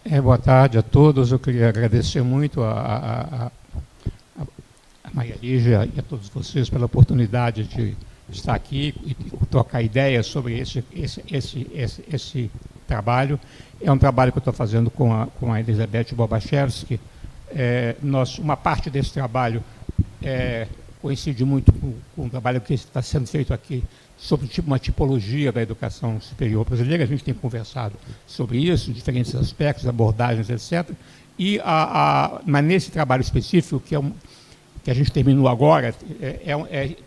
Boa tarde a todos. Eu queria agradecer muito a Maria Lígia e a todos vocês pela oportunidade de estar aqui e trocar ideias sobre esse trabalho. É um trabalho que eu estou fazendo com a Elizabeth Bobachevsky. Uma parte desse trabalho coincide muito com o trabalho que está sendo feito aqui sobre uma tipologia da educação superior brasileira. A gente tem conversado sobre isso, diferentes aspectos, abordagens, etc. Mas nesse trabalho específico, que a gente terminou agora,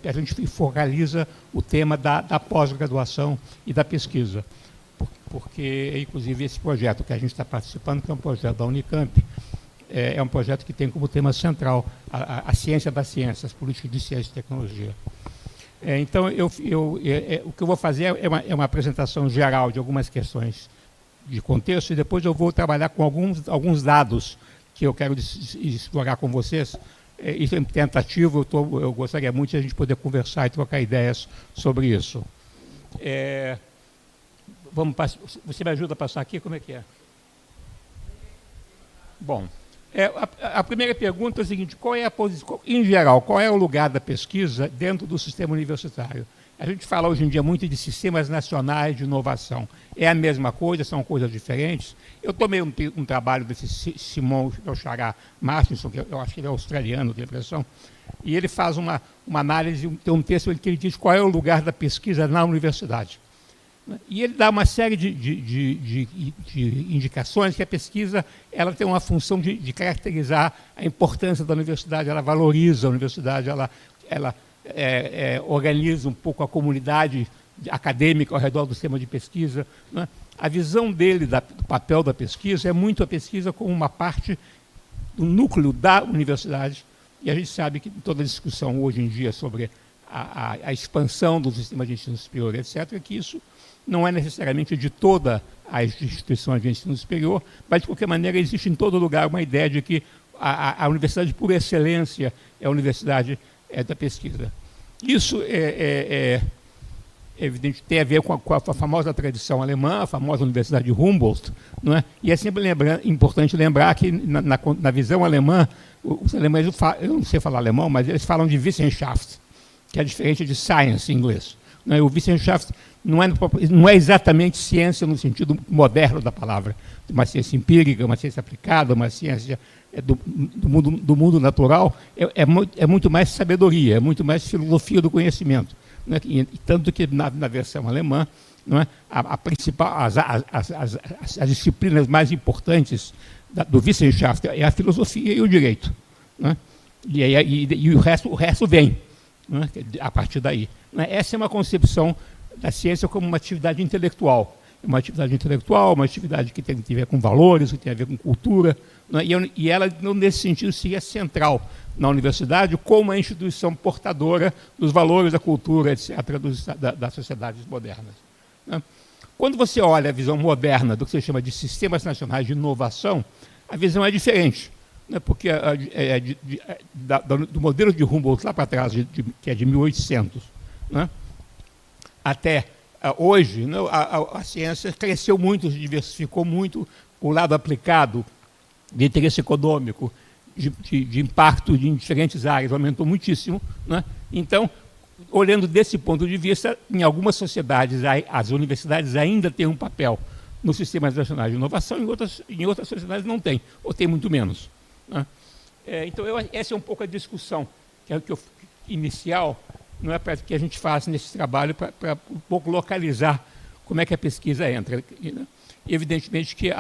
a gente focaliza o tema da pós-graduação e da pesquisa. Porque, inclusive, esse projeto que a gente está participando, que é um projeto da Unicamp, é um projeto que tem como tema central a ciência da ciência, as políticas de ciência e tecnologia. Então, o que eu vou fazer é uma apresentação geral de algumas questões de contexto, e depois eu vou trabalhar com alguns dados que eu quero explorar com vocês. Isso é tentativo, eu gostaria muito de a gente poder conversar e trocar ideias sobre isso. Você me ajuda a passar aqui? Como é que é? Bom, a primeira pergunta é a seguinte: qual é a posição, em geral, qual é o lugar da pesquisa dentro do sistema universitário? A gente fala hoje em dia muito de sistemas nacionais de inovação. É a mesma coisa? São coisas diferentes? Eu tomei um trabalho desse Simon Xará Martinson, que eu acho que ele é australiano, tenho a impressão, e ele faz uma análise, tem um texto em que ele diz qual é o lugar da pesquisa na universidade. E ele dá uma série de indicações que a pesquisa ela tem uma função de caracterizar a importância da universidade, ela valoriza a universidade, ela organiza um pouco a comunidade acadêmica ao redor do sistema de pesquisa, né? A visão dele do papel da pesquisa é muito a pesquisa como uma parte do núcleo da universidade, e a gente sabe que toda a discussão hoje em dia sobre a expansão do sistema de ensino superior, etc., que isso não é necessariamente de todas as instituições de ensino superior, mas, de qualquer maneira, existe em todo lugar uma ideia de que a universidade, por excelência, é a universidade da pesquisa. Isso é evidente, tem a ver com a famosa tradição alemã, a famosa Universidade de Humboldt, não é? E é sempre importante lembrar que, na visão alemã, os alemães, eu não sei falar alemão, mas eles falam de Wissenschaft, que é diferente de science em inglês. O Wissenschaft não é exatamente ciência no sentido moderno da palavra, uma ciência empírica, uma ciência aplicada, uma ciência do mundo natural, é muito mais sabedoria, é muito mais filosofia do conhecimento. E tanto que na versão alemã, não é, as disciplinas mais importantes do Wissenschaft é a filosofia e o direito. Não é? E o resto vem, não é, a partir daí. Essa é uma concepção da ciência como uma atividade intelectual. Uma atividade intelectual, uma atividade que tem a ver com valores, que tem a ver com cultura, né? E ela, nesse sentido, seria central na universidade como a instituição portadora dos valores, da cultura, etc., das sociedades modernas. Né? Quando você olha a visão moderna do que se chama de sistemas nacionais de inovação, a visão é diferente, né? Porque do modelo de Humboldt lá para trás, que é de 1800, né? Até hoje, né, a ciência cresceu muito, se diversificou muito, o lado aplicado de interesse econômico, de impacto em diferentes áreas, aumentou muitíssimo. Né? Então, olhando desse ponto de vista, em algumas sociedades, as universidades ainda têm um papel nos sistemas nacionais de inovação, em outras sociedades não tem, ou tem muito menos. Né? Então, essa é um pouco a discussão inicial, não é, que a gente faz nesse trabalho para um pouco localizar como é que a pesquisa entra. Né? E, evidentemente, que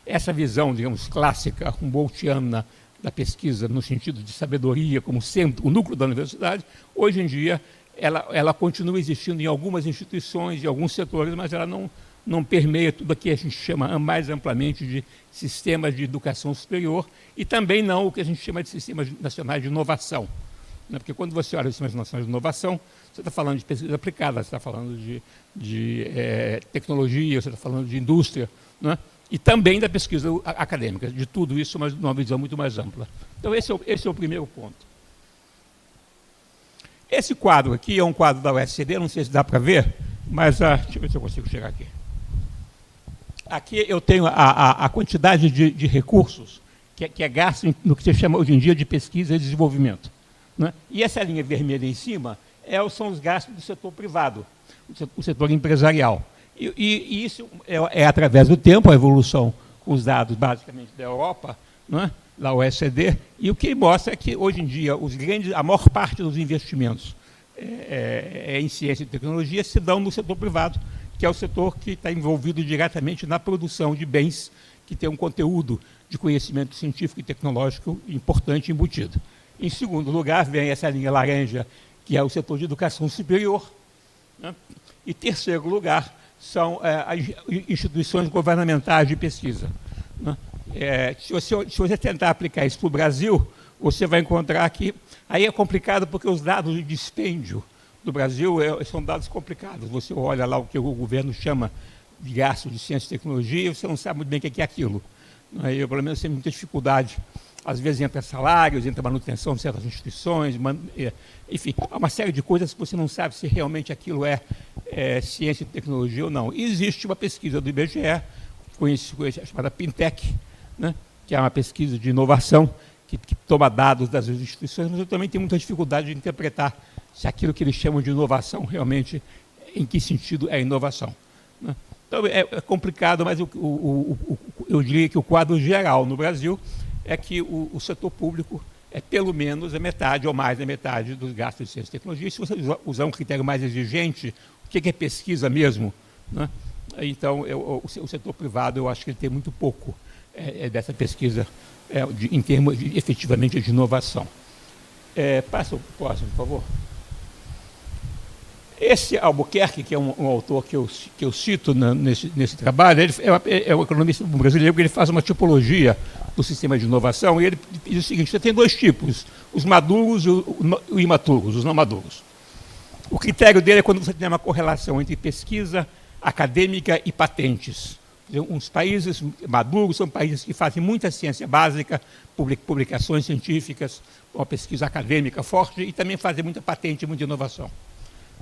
essa visão, digamos, clássica, humboldtiana da pesquisa, no sentido de sabedoria como centro, o núcleo da universidade, hoje em dia ela continua existindo em algumas instituições, em alguns setores, mas ela não permeia tudo aquilo que a gente chama mais amplamente de sistemas de educação superior e também não o que a gente chama de sistemas nacionais de inovação. Porque quando você olha os sistemas nacionais de inovação, você está falando de pesquisa aplicada, você está falando de tecnologia, você está falando de indústria, né? E também da pesquisa acadêmica, de tudo isso, mas numa visão muito mais ampla. Então, esse é o primeiro ponto. Esse quadro aqui é um quadro da UFCD, não sei se dá para ver, mas deixa eu ver se eu consigo chegar aqui. aqui eu tenho a quantidade de recursos que é gasto no que se chama hoje em dia de pesquisa e desenvolvimento, né? E essa linha vermelha em cima são os gastos do setor privado, o setor empresarial. E isso é através do tempo, a evolução com os dados basicamente da Europa, né, da OECD, e o que mostra é que hoje em dia a maior parte dos investimentos em ciência e tecnologia se dão no setor privado, que é o setor que está envolvido diretamente na produção de bens que tem um conteúdo de conhecimento científico e tecnológico importante embutido. Em segundo lugar, vem essa linha laranja, que é o setor de educação superior, né? E terceiro lugar são as instituições governamentais de pesquisa, né? Se você tentar aplicar isso para o Brasil, você vai encontrar que aí é complicado porque os dados de dispêndio do Brasil são dados complicados. Você olha lá o que o governo chama de gasto de ciência e tecnologia e você não sabe muito bem o que é aquilo. Eu, pelo menos, tenho muita dificuldade. Às vezes entra salários, entra manutenção de certas instituições, enfim, há uma série de coisas que você não sabe se realmente aquilo é ciência e tecnologia ou não. E existe uma pesquisa do IBGE, chamada Pintec, né, que é uma pesquisa de inovação, que toma dados das instituições, mas eu também tenho muita dificuldade de interpretar se aquilo que eles chamam de inovação realmente, em que sentido é inovação, né? Então é complicado, mas eu diria que o quadro geral no Brasil é que o setor público é pelo menos a metade ou mais da metade dos gastos de ciência e tecnologia. E se você usar um critério mais exigente, o que é pesquisa mesmo, né? Então o setor privado, eu acho que ele tem muito pouco dessa pesquisa em termos efetivamente de inovação. Passa o próximo, por favor. Esse Albuquerque, que é um autor que eu cito nesse trabalho, ele é um economista brasileiro, que ele faz uma tipologia do sistema de inovação, e ele diz o seguinte: você tem dois tipos, os maduros e os imaturos, os não maduros. O critério dele é quando você tem uma correlação entre pesquisa acadêmica e patentes. Os países maduros são países que fazem muita ciência básica, publicações científicas, uma pesquisa acadêmica forte, e também fazem muita patente e muita inovação,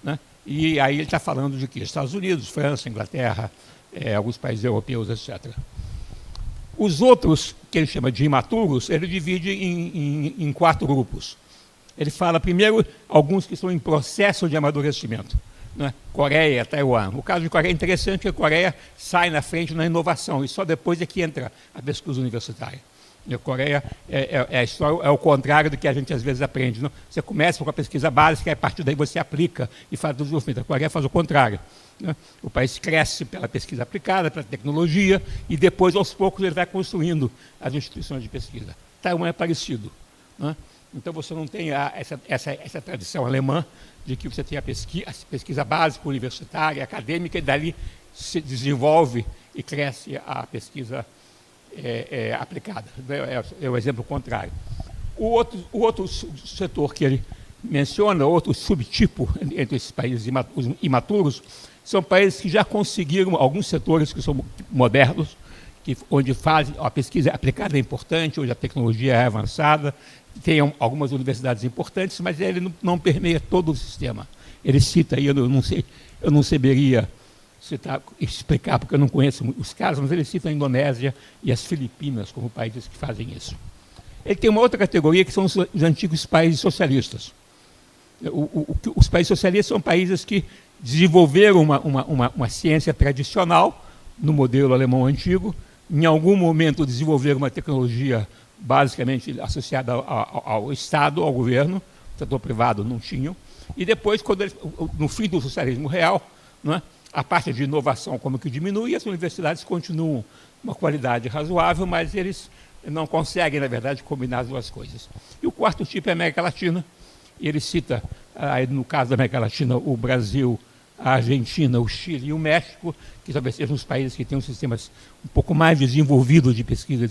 né? E aí ele está falando de que Estados Unidos, França, Inglaterra, alguns países europeus, etc. Os outros, que ele chama de imaturos, ele divide em 4 grupos. Ele fala, primeiro, alguns que estão em processo de amadurecimento, né? Coreia, Taiwan. O caso de Coreia é interessante, porque a Coreia sai na frente na inovação, e só depois é que entra a pesquisa universitária. A Coreia é o contrário do que a gente às vezes aprende, não? Você começa com a pesquisa básica e a partir daí você aplica e faz o desenvolvimento. A Coreia faz o contrário, né? O país cresce pela pesquisa aplicada, pela tecnologia, e depois, aos poucos, ele vai construindo as instituições de pesquisa. Taiwan é parecido, né? Então você não tem essa tradição alemã de que você tem a pesquisa básica, universitária, acadêmica, e dali se desenvolve e cresce a pesquisa aplicada. É o exemplo contrário. O outro setor que ele menciona, outro subtipo entre esses países imaturos, são países que já conseguiram, alguns setores que são modernos, onde a pesquisa aplicada é importante, onde a tecnologia é avançada, tem algumas universidades importantes, mas ele não permeia todo o sistema. Ele cita aí, eu não saberia explicar, porque eu não conheço os casos, mas ele cita a Indonésia e as Filipinas como países que fazem isso. Ele tem uma outra categoria, que são os antigos países socialistas. Os países socialistas são países que desenvolveram uma ciência tradicional, no modelo alemão antigo, em algum momento desenvolveram uma tecnologia basicamente associada ao Estado, ao governo, o setor privado não tinham, e depois, no fim do socialismo real, né, a parte de inovação como que diminui, e as universidades continuam uma qualidade razoável, mas eles não conseguem, na verdade, combinar as duas coisas. E o quarto tipo é a América Latina, e ele cita, no caso da América Latina, o Brasil, a Argentina, o Chile e o México, que talvez sejam os países que têm sistemas um pouco mais desenvolvidos de pesquisa,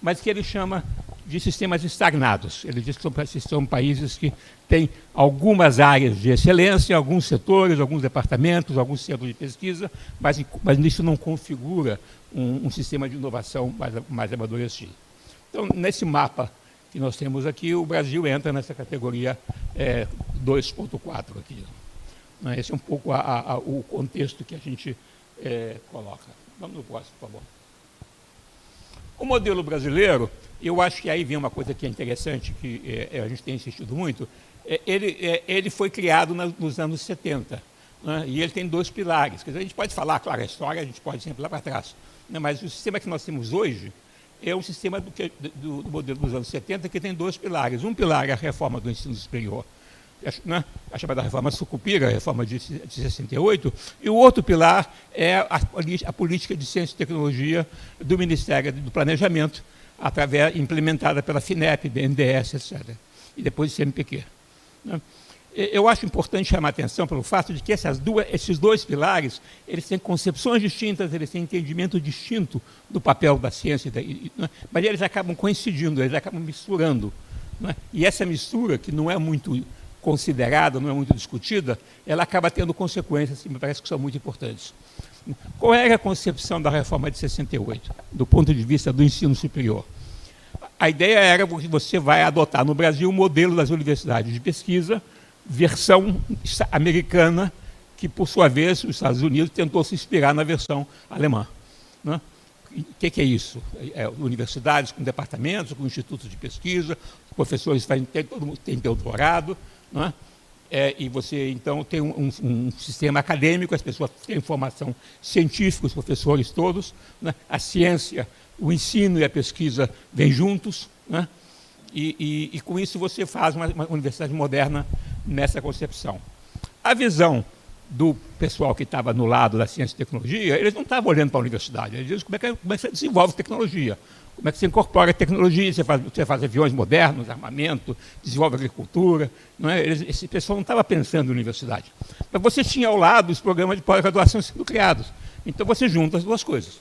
mas que ele chama de sistemas estagnados. Ele diz que são países que têm algumas áreas de excelência, alguns setores, alguns departamentos, alguns centros de pesquisa, mas isso não configura um sistema de inovação mais amadurecido. Então, nesse mapa que nós temos aqui, o Brasil entra nessa categoria 2.4 aqui. Né? Esse é um pouco o contexto que a gente coloca. Vamos no próximo, por favor. O modelo brasileiro, eu acho que aí vem uma coisa que é interessante, que a gente tem insistido muito, ele foi criado nos anos 70, né? E ele tem dois pilares. Quer dizer, a gente pode falar, claro, a história, a gente pode sempre ir lá para trás, né? Mas o sistema que nós temos hoje é um sistema do modelo dos anos 70 que tem dois pilares. Um pilar é a reforma do ensino superior, né? A chamada reforma Sucupira, a reforma de 68, e o outro pilar é a política de ciência e tecnologia do Ministério do Planejamento, implementada pela FINEP, BNDES, etc., e depois do CNPq. Né? Eu acho importante chamar a atenção pelo fato de que esses dois pilares, eles têm concepções distintas, eles têm entendimento distinto do papel da ciência, né? Mas eles acabam coincidindo, eles acabam misturando. Né? E essa mistura, que não é muito considerada, não é muito discutida, ela acaba tendo consequências que me parece que são muito importantes. Qual era a concepção da reforma de 68, do ponto de vista do ensino superior? A ideia era que você vai adotar no Brasil o modelo das universidades de pesquisa, versão americana, que, por sua vez, os Estados Unidos tentou se inspirar na versão alemã. Né? O que é isso? Universidades com departamentos, com institutos de pesquisa, os professores todo mundo tem doutorado, né? E você, então, tem um sistema acadêmico, as pessoas têm formação científica, os professores todos, né? A ciência, o ensino e a pesquisa vêm juntos, né? E com isso você faz uma universidade moderna nessa concepção. A visão do pessoal que estava no lado da ciência e tecnologia, eles não estavam olhando para a universidade, eles diziam como é que você desenvolve tecnologia, como é que você incorpora a tecnologia, você faz aviões modernos, armamento, desenvolve agricultura. Não é? Esse pessoal não estava pensando em universidade. Mas você tinha ao lado os programas de pós-graduação sendo criados. Então você junta as duas coisas.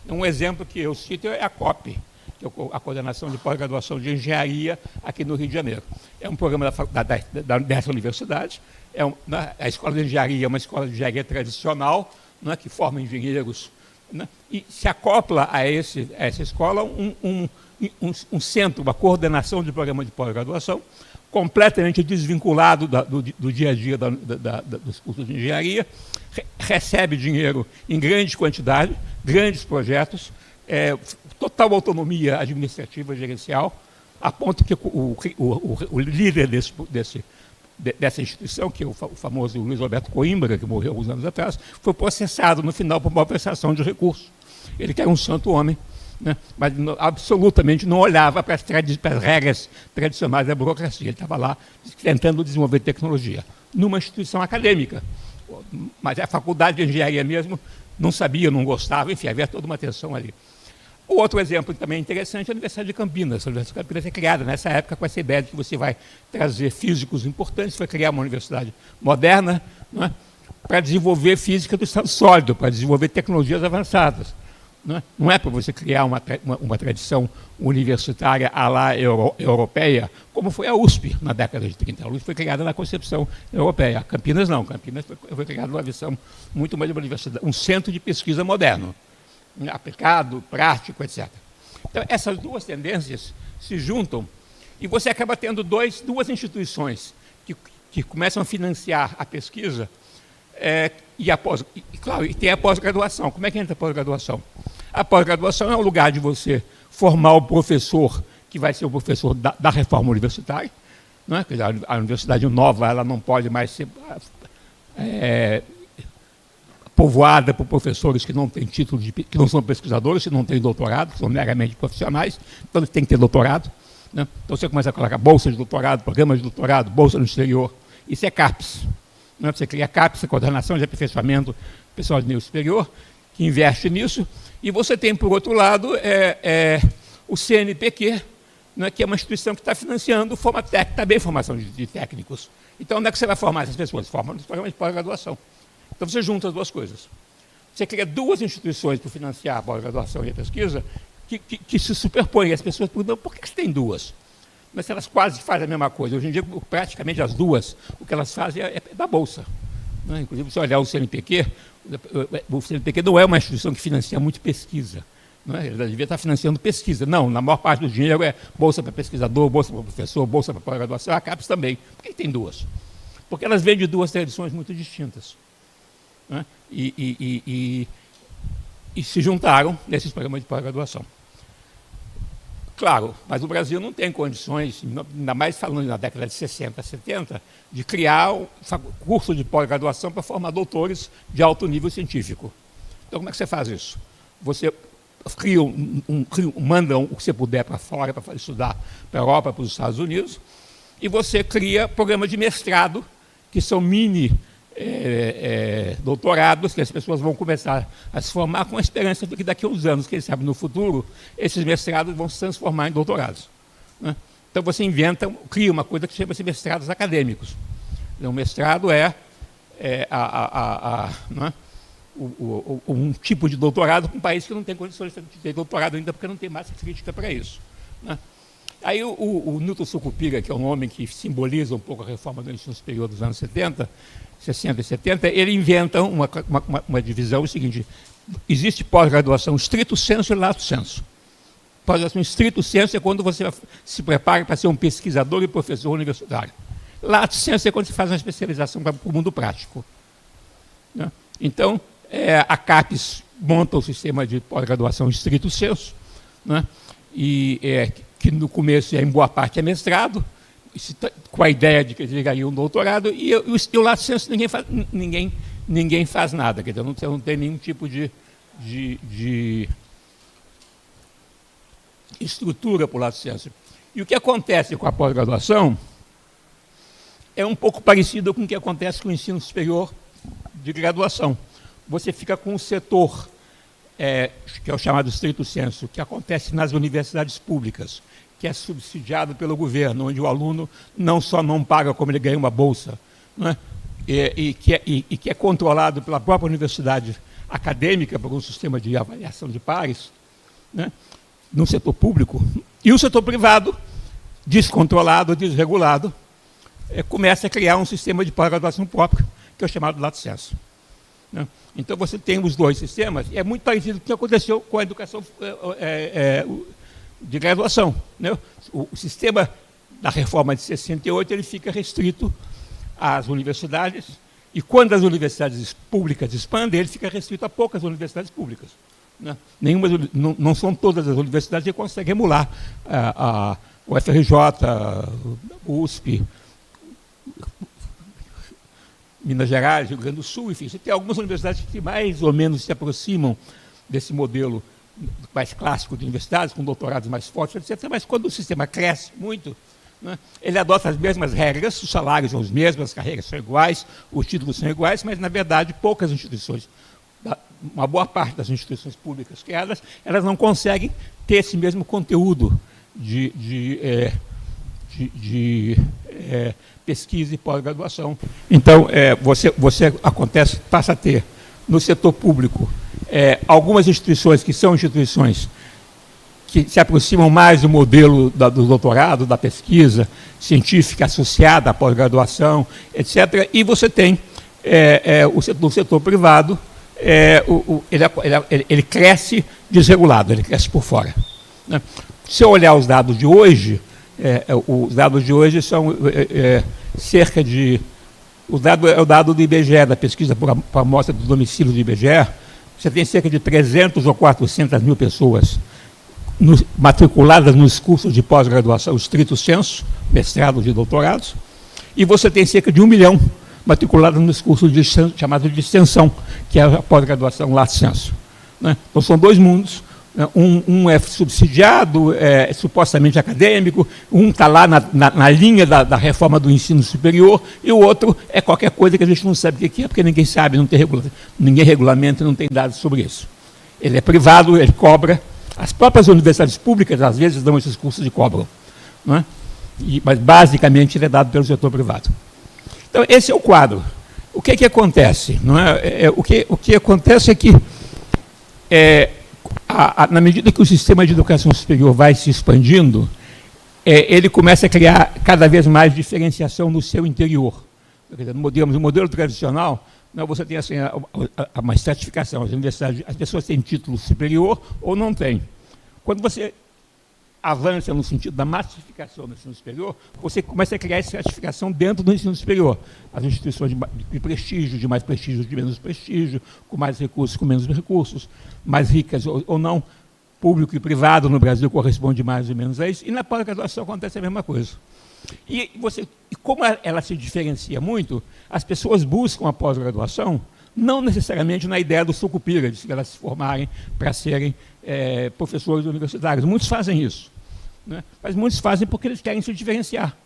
Um exemplo que eu cito é a COP, que é a Coordenação de Pós-Graduação de Engenharia aqui no Rio de Janeiro. É um programa dessa universidade. A Escola de Engenharia é uma escola de engenharia tradicional, né, que forma engenheiros, né, e se acopla a essa escola um centro, uma coordenação de programa de pós-graduação, completamente desvinculado do dia a dia dos cursos de engenharia, recebe dinheiro em grande quantidade, grandes projetos, total autonomia administrativa e gerencial, a ponto que o líder dessa instituição, que é o famoso Luiz Roberto Coimbra, que morreu alguns anos atrás, foi processado no final por malversação de recursos. Ele que era um santo homem, né, mas absolutamente não olhava para as regras tradicionais da burocracia. Ele estava lá tentando desenvolver tecnologia, numa instituição acadêmica. Mas a faculdade de engenharia mesmo não sabia, não gostava, enfim, havia toda uma tensão ali. O outro exemplo também interessante é a Universidade de Campinas. A Universidade de Campinas é criada nessa época com essa ideia de que você vai trazer físicos importantes, vai criar uma universidade moderna, não é? Para desenvolver física do estado sólido, para desenvolver tecnologias avançadas. Não é para você criar uma tradição universitária à la europeia, como foi a USP na década de 30. A USP foi criada na concepção europeia. A Campinas não. Campinas foi criada numa visão muito mais de uma universidade, um centro de pesquisa moderno, aplicado, prático, etc. Então, essas duas tendências se juntam e você acaba tendo duas instituições que começam a financiar a pesquisa e tem a pós-graduação. Como é que entra a pós-graduação? A pós-graduação é um lugar de você formar o professor que vai ser o professor da reforma universitária. Não é? A universidade nova ela não pode mais ser povoada por professores que não têm título, que não são pesquisadores, que não têm doutorado, que são meramente profissionais, então eles têm que ter doutorado. Né? Então você começa a colocar bolsa de doutorado, programas de doutorado, bolsa no exterior. Isso é CAPES. Né? Você cria CAPES, a Coordenação de Aperfeiçoamento Pessoal de Nível Superior, que investe nisso. E você tem, por outro lado, o CNPq, né, que é uma instituição que está financiando também formação de técnicos. Então, onde é que você vai formar essas pessoas? Forma nos programas de pós-graduação. Então, você junta as duas coisas. Você cria duas instituições para financiar a pós-graduação e a pesquisa que se superpõem. As pessoas perguntam, por que você tem duas? Mas elas quase fazem a mesma coisa. Hoje em dia, praticamente as duas, o que elas fazem é da Bolsa. Né? Inclusive, se você olhar o CNPq não é uma instituição que financia muito pesquisa. Não é? Ele devia estar financiando pesquisa. Não, na maior parte do dinheiro é bolsa para pesquisador, bolsa para professor, bolsa para pós-graduação, a CAPES também. Por que tem duas? porque elas vêm de duas tradições muito distintas, né? E se juntaram nesses programas de pós-graduação. Claro, mas o Brasil não tem condições, ainda mais falando na década de 60, 70, de criar um curso de pós-graduação para formar doutores de alto nível científico. Então, como é que você faz isso? Você manda o que você puder para fora, para estudar para a Europa, para os Estados Unidos, e você cria programas de mestrado, que são mini doutorados, que as pessoas vão começar a se formar com a esperança de que daqui a uns anos, quem sabe no futuro, esses mestrados vão se transformar em doutorados, né? Então você cria uma coisa que chama-se mestrados acadêmicos. O mestrado é um tipo de doutorado para um país que não tem condições de ter doutorado ainda, porque não tem massa crítica para isso, né? Aí o Newton Sucupira, que é um homem que simboliza um pouco a reforma do ensino superior dos anos 60 e 70, ele inventa uma divisão, o seguinte: existe pós-graduação stricto sensu e lato sensu. Pós-graduação stricto sensu é quando você se prepara para ser um pesquisador e professor universitário. Lato sensu é quando você faz uma especialização para o mundo prático, né? Então, a CAPES monta o sistema de pós-graduação stricto sensu, né? Que no começo, em boa parte, é mestrado, com a ideia de que ele ganharia um doutorado, e o lato sensu ninguém faz nada, quer dizer, não tem nenhum tipo de estrutura para o lato sensu. E o que acontece com a pós-graduação é um pouco parecido com o que acontece com o ensino superior de graduação. Você fica com um setor, que é o chamado stricto sensu, que acontece nas universidades públicas, que é subsidiado pelo governo, onde o aluno não só não paga, como ele ganha uma bolsa, né? e que é controlado pela própria universidade acadêmica, por um sistema de avaliação de pares, né? No setor público. E o setor privado, descontrolado, desregulado, começa a criar um sistema de pós-graduação próprio, que é o chamado lato sensu, né? Então você tem os dois sistemas, e é muito parecido com o que aconteceu com a educação de graduação, né? O sistema da reforma de 68 ele fica restrito às universidades, e quando as universidades públicas expandem, ele fica restrito a poucas universidades públicas, né? Não são todas as universidades que conseguem emular o FRJ, o USP, Minas Gerais, Rio Grande do Sul, enfim. Você tem algumas universidades que mais ou menos se aproximam desse modelo mais clássico de universidades, com doutorados mais fortes, etc. Mas quando o sistema cresce muito, né, ele adota as mesmas regras, os salários são os mesmos, as carreiras são iguais, os títulos são iguais, mas, na verdade, poucas instituições, uma boa parte das instituições públicas criadas, elas não conseguem ter esse mesmo conteúdo de pesquisa e pós-graduação. Então, você passa a ter, no setor público, algumas instituições que são instituições que se aproximam mais do modelo do doutorado, da pesquisa científica associada à pós-graduação, etc. E você tem no setor privado, ele cresce desregulado, ele cresce por fora, né? Se eu olhar os dados de hoje, os dados de hoje são cerca de... O dado é o dado do IBGE, da pesquisa por amostra do domicílio do IBGE. Você tem cerca de 300 ou 400 mil pessoas matriculadas nos cursos de pós-graduação stricto sensu, mestrados e doutorados, e você tem cerca de 1 milhão matriculadas nos cursos chamados de extensão, que é a pós-graduação lato sensu, né? Então são dois mundos. Um é subsidiado, supostamente acadêmico, um está lá na linha da reforma do ensino superior, e o outro é qualquer coisa que a gente não sabe o que é, porque ninguém sabe, ninguém regulamenta, não tem dados sobre isso. Ele é privado, ele cobra. As próprias universidades públicas, às vezes, dão esses cursos e cobram, não é? Mas, basicamente, ele é dado pelo setor privado. Então, esse é o quadro. O que acontece? Não é? O que acontece é que, na medida que o sistema de educação superior vai se expandindo, ele começa a criar cada vez mais diferenciação no seu interior. No modelo tradicional, você tem assim, uma estratificação. As universidades, as pessoas têm título superior ou não têm. Quando você avança no sentido da massificação do ensino superior, você começa a criar essa estratificação dentro do ensino superior. As instituições de prestígio, de mais prestígio, de menos prestígio, com mais recursos, com menos recursos, mais ricas ou não, público e privado no Brasil corresponde mais ou menos a isso, e na pós-graduação acontece a mesma coisa. E como ela se diferencia muito, as pessoas buscam a pós-graduação não necessariamente na ideia do sucupira, de elas se formarem para serem professores universitários. Muitos fazem isso, né? Mas muitos fazem porque eles querem se diferenciar.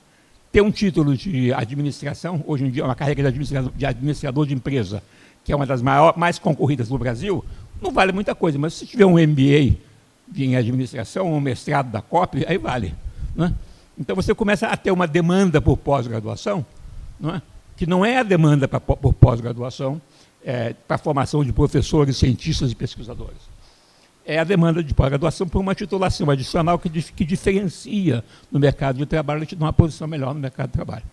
Ter um título de administração, hoje em dia uma carreira de administrador de empresa, que é uma das mais concorridas no Brasil, não vale muita coisa, mas se tiver um MBA em administração, um mestrado da COP, aí vale, né? Então você começa a ter uma demanda por pós-graduação, não é? Que não é a demanda por pós-graduação, para a formação de professores, cientistas e pesquisadores. É a demanda de pós-graduação por uma titulação adicional que diferencia no mercado de trabalho, te dá uma posição melhor no mercado de trabalho,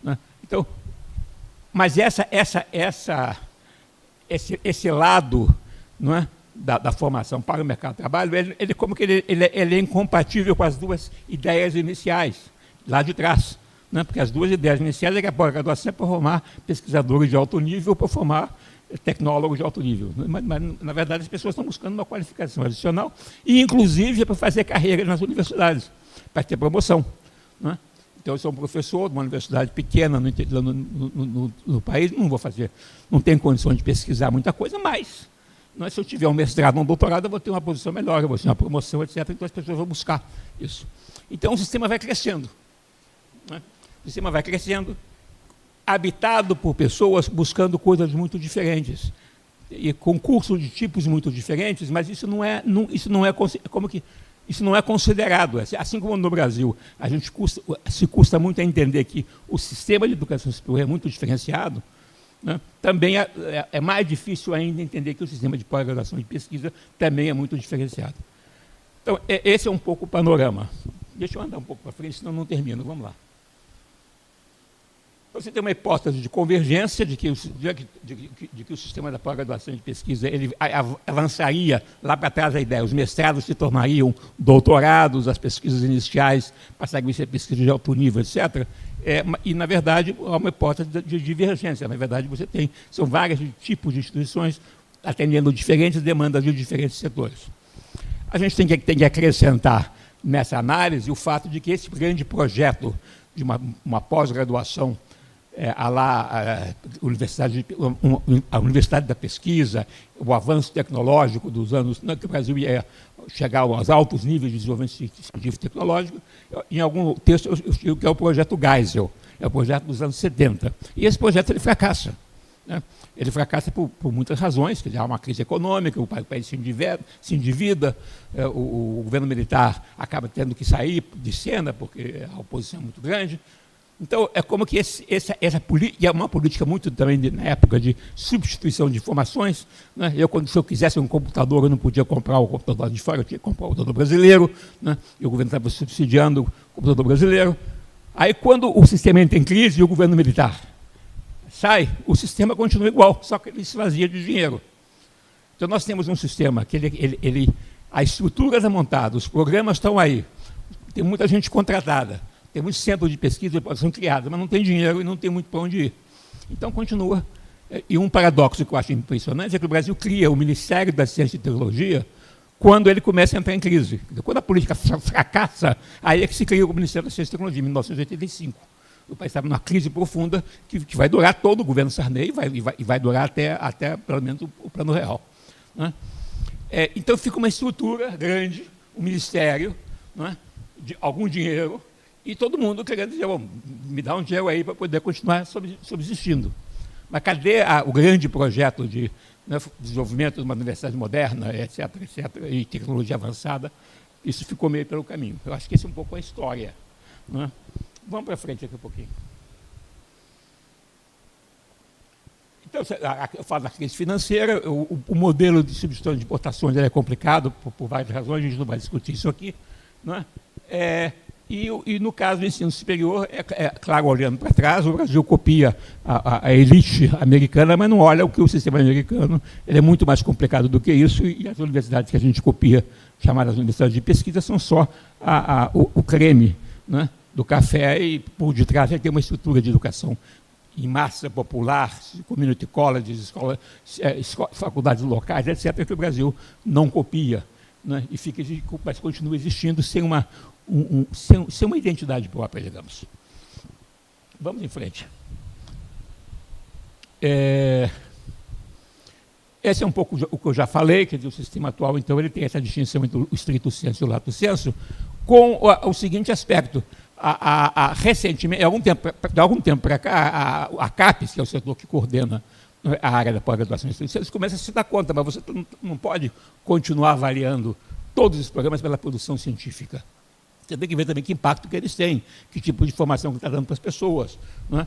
né? Então, mas esse lado, não é, da formação para o mercado de trabalho, ele é incompatível com as duas ideias iniciais, lá de trás, né? Porque as duas ideias iniciais é que a pós-graduação é para formar pesquisadores de alto nível ou para formar tecnólogos de alto nível. Mas, na verdade, as pessoas estão buscando uma qualificação adicional e, inclusive, é para fazer carreira nas universidades, para ter promoção, né? Então, eu sou um professor de uma universidade pequena no país, não tenho condições de pesquisar muita coisa, mas se eu tiver um mestrado, um doutorado, eu vou ter uma posição melhor, eu vou ter uma promoção, etc. Então, as pessoas vão buscar isso. Então, o sistema vai crescendo, né? O sistema vai crescendo, habitado por pessoas buscando coisas muito diferentes, e com cursos de tipos muito diferentes, mas isso não é considerado. Assim como no Brasil, a gente custa muito a entender que o sistema de educação superior é muito diferenciado, né? Também é mais difícil ainda entender que o sistema de pós-graduação e pesquisa também é muito diferenciado. Então, esse é um pouco o panorama. Deixa eu andar um pouco para frente, senão não termino. Vamos lá. Então, você tem uma hipótese de convergência, de que o sistema da pós-graduação e de pesquisa ele avançaria lá para trás a ideia. Os mestrados se tornariam doutorados, as pesquisas iniciais passariam a ser pesquisas de alto nível, etc. E, na verdade, há uma hipótese de divergência. Na verdade, são vários tipos de instituições atendendo diferentes demandas de diferentes setores. A gente tem que acrescentar nessa análise o fato de que esse grande projeto de uma pós-graduação a Universidade da Pesquisa, o avanço tecnológico dos anos, que o Brasil ia chegar aos altos níveis de desenvolvimento científico e tecnológico. Em algum texto eu digo que é o projeto Geisel, é o projeto dos anos 70. E esse projeto ele fracassa, né? Ele fracassa por muitas razões, que há uma crise econômica, o país se endivida, o governo militar acaba tendo que sair de cena, porque a oposição é muito grande. Então, é como que essa política, é uma política muito também na época de substituição de informações, né? Se eu quisesse um computador, eu não podia comprar o computador de fora, eu tinha que comprar o computador brasileiro, né? E o governo estava subsidiando o computador brasileiro. Aí, quando o sistema entra em crise e o governo militar sai, o sistema continua igual, só que ele se esvazia de dinheiro. Então, nós temos um sistema que a estrutura está montada, os programas estão aí, tem muita gente contratada, tem muitos centros de pesquisa que são criados, mas não tem dinheiro e não tem muito para onde ir. Então, continua. E um paradoxo que eu acho impressionante é que o Brasil cria o Ministério da Ciência e Tecnologia quando ele começa a entrar em crise. Quando a política fracassa, aí é que se cria o Ministério da Ciência e Tecnologia, em 1985. O país estava numa crise profunda que vai durar todo o governo Sarney e vai durar até pelo menos, o Plano Real, né? Então, fica uma estrutura grande, um ministério, né, de algum dinheiro, e todo mundo querendo dizer, me dá um dinheiro aí para poder continuar subsistindo. Mas cadê o grande projeto de desenvolvimento de uma universidade moderna, etc., e tecnologia avançada? Isso ficou meio pelo caminho. Eu acho que esse é um pouco a história, né? Vamos para frente aqui um pouquinho. Então, eu falo da crise financeira, o modelo de substituição de importações é complicado por várias razões, a gente não vai discutir isso aqui, não é? E no caso do ensino superior, claro, olhando para trás, o Brasil copia a elite americana, mas não olha o que o sistema americano, ele é muito mais complicado do que isso, e as universidades que a gente copia, chamadas universidades de pesquisa, são só o creme, né, do café, e por detrás tem uma estrutura de educação em massa popular, community colleges, faculdades locais, etc., que o Brasil não copia, né, mas continua existindo sem uma identidade própria, digamos. Vamos em frente. Esse é um pouco o que eu já falei, quer dizer, o sistema atual, então, ele tem essa distinção entre o stricto sensu e o lato sensu, com o seguinte aspecto. Recentemente, de algum tempo para cá, a CAPES, que é o setor que coordena a área da pós-graduação em estrito sensu, começa a se dar conta, mas você não pode continuar avaliando todos os programas pela produção científica. Você tem que ver também que impacto que eles têm, que tipo de informação que está dando para as pessoas, né?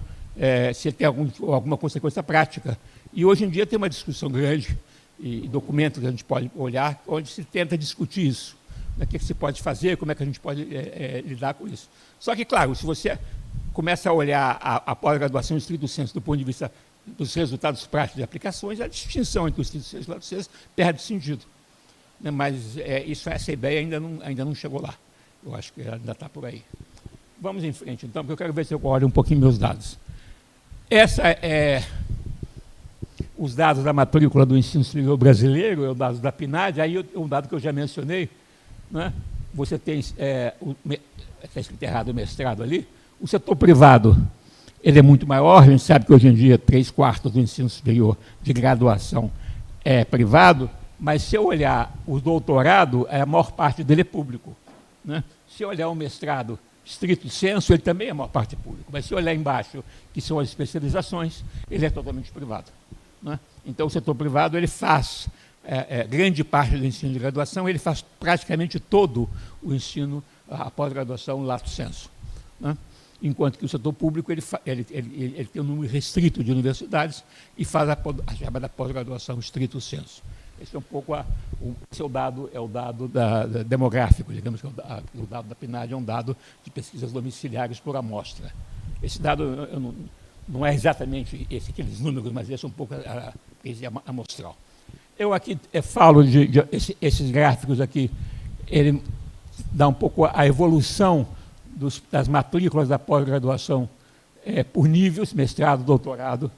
Se tem alguma consequência prática. E hoje em dia tem uma discussão grande, e documentos que a gente pode olhar, onde se tenta discutir isso. O que se pode fazer, como é que a gente pode lidar com isso. Só que, claro, se você começa a olhar a pós-graduação em estrito sensu do ponto de vista dos resultados práticos de aplicações, a distinção entre o estrito sensu e o lato sensu perde sentido. Mas essa ideia ainda não chegou lá. Eu acho que ainda está por aí. Vamos em frente, então, porque eu quero ver se eu olho um pouquinho meus dados. Os dados da matrícula do ensino superior brasileiro, é o dado da PNAD, aí um dado que eu já mencionei, né? Você tem, está escrito errado o mestrado ali, o setor privado, ele é muito maior, a gente sabe que hoje em dia 3/4 do ensino superior de graduação é privado, mas se eu olhar o doutorado, a maior parte dele é público, né? Se eu olhar o mestrado stricto sensu, ele também é a maior parte público, mas se eu olhar embaixo, que são as especializações, ele é totalmente privado, né? Então o setor privado, ele faz grande parte do ensino de graduação, ele faz praticamente todo o ensino, a pós-graduação lato sensu, né? Enquanto que o setor público ele tem um número restrito de universidades e faz a chamada pós-graduação stricto sensu. Esse é um pouco o dado demográfico, digamos que o dado da PNAD é um dado de pesquisas domiciliares por amostra. Esse dado não é exatamente aqueles números, mas esse é um pouco amostral. Eu aqui falo esses gráficos aqui, ele dá um pouco a evolução das matrículas da pós-graduação por níveis, mestrado, doutorado,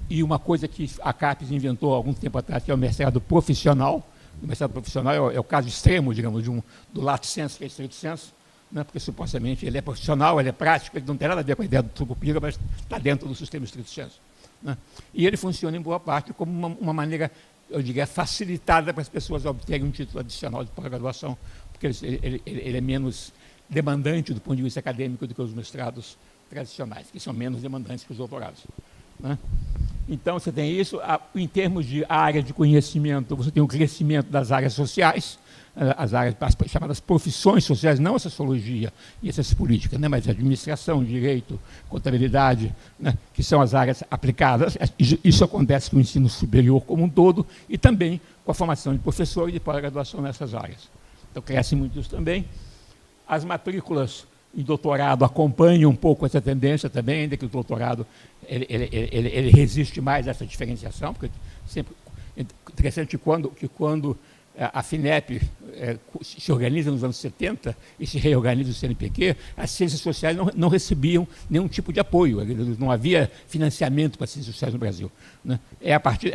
e uma coisa que a CAPES inventou há algum tempo atrás, que é o mestrado profissional. O mestrado profissional é o caso extremo, digamos, do lato sensu, que é estrito sensu, né? Porque supostamente ele é profissional, ele é prático, ele não tem nada a ver com a ideia do Sucupira, mas está dentro do sistema estrito sensu, né? E ele funciona em boa parte como uma maneira, eu diria, facilitada para as pessoas obterem um título adicional de pós-graduação, porque ele é menos demandante do ponto de vista acadêmico do que os mestrados tradicionais, que são menos demandantes que os doutorados, né? Então, você tem isso. Em termos de área de conhecimento, você tem o crescimento das áreas sociais, as áreas chamadas profissões sociais, não a sociologia e essas políticas, né, mas administração, direito, contabilidade, né, que são as áreas aplicadas. Isso acontece com o ensino superior como um todo e também com a formação de professor e de pós-graduação nessas áreas. Então, cresce muito isso também. As matrículas em doutorado acompanham um pouco essa tendência também, ainda que o doutorado ele resiste mais a essa diferenciação, porque sempre interessante que quando a FINEP se organiza nos anos 70 e se reorganiza o CNPq, as ciências sociais não recebiam nenhum tipo de apoio, não havia financiamento para as ciências sociais no Brasil, né?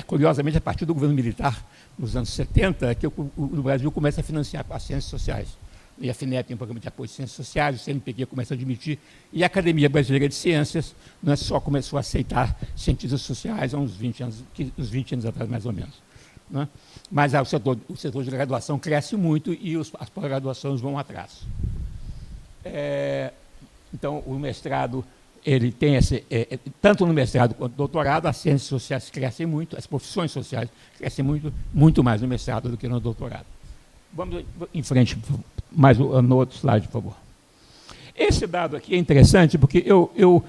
Curiosamente, a partir do governo militar, nos anos 70, que o Brasil começa a financiar as ciências sociais. E a FINEP tem um programa de apoio de ciências sociais, o CNPq começa a admitir, e a Academia Brasileira de Ciências só começou a aceitar cientistas sociais há uns 20 anos atrás, mais ou menos, né? Mas o setor de graduação cresce muito e as pós-graduações vão atrás. Então, o mestrado, ele tem tanto no mestrado quanto no doutorado, as ciências sociais crescem muito, as profissões sociais crescem muito, muito mais no mestrado do que no doutorado. Vamos em frente, mais no outro slide, por favor. Esse dado aqui é interessante porque eu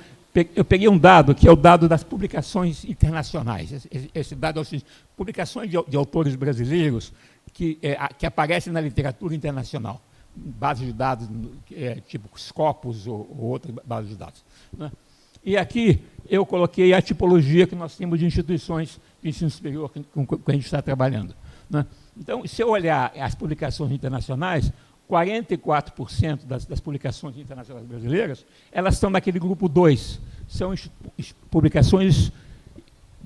peguei um dado que é o dado das publicações internacionais. Esse dado é o seguinte: publicações de autores brasileiros que aparecem na literatura internacional. bases de dados tipo Scopus ou outras bases de dados. Né? E aqui eu coloquei a tipologia que nós temos de instituições de ensino superior com que a gente está trabalhando. Né? Então, se eu olhar as publicações internacionais, 44% das publicações internacionais brasileiras, elas estão naquele grupo 2. São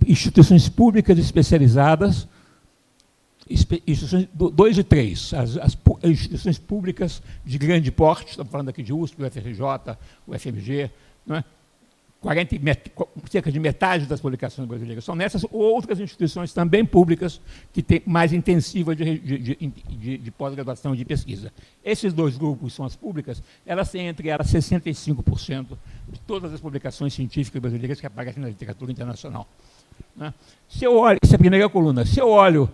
instituições públicas especializadas, instituições 2 e 3, as instituições públicas de grande porte, estamos falando aqui de USP, UFRJ, UFMG, não é? Cerca de metade das publicações brasileiras são nessas, ou outras instituições também públicas que têm mais intensiva de pós-graduação e de pesquisa. Esses dois grupos são as públicas, elas têm entre elas 65% de todas as publicações científicas brasileiras que aparecem na literatura internacional. Né? Se eu olho, essa é a primeira coluna, se eu olho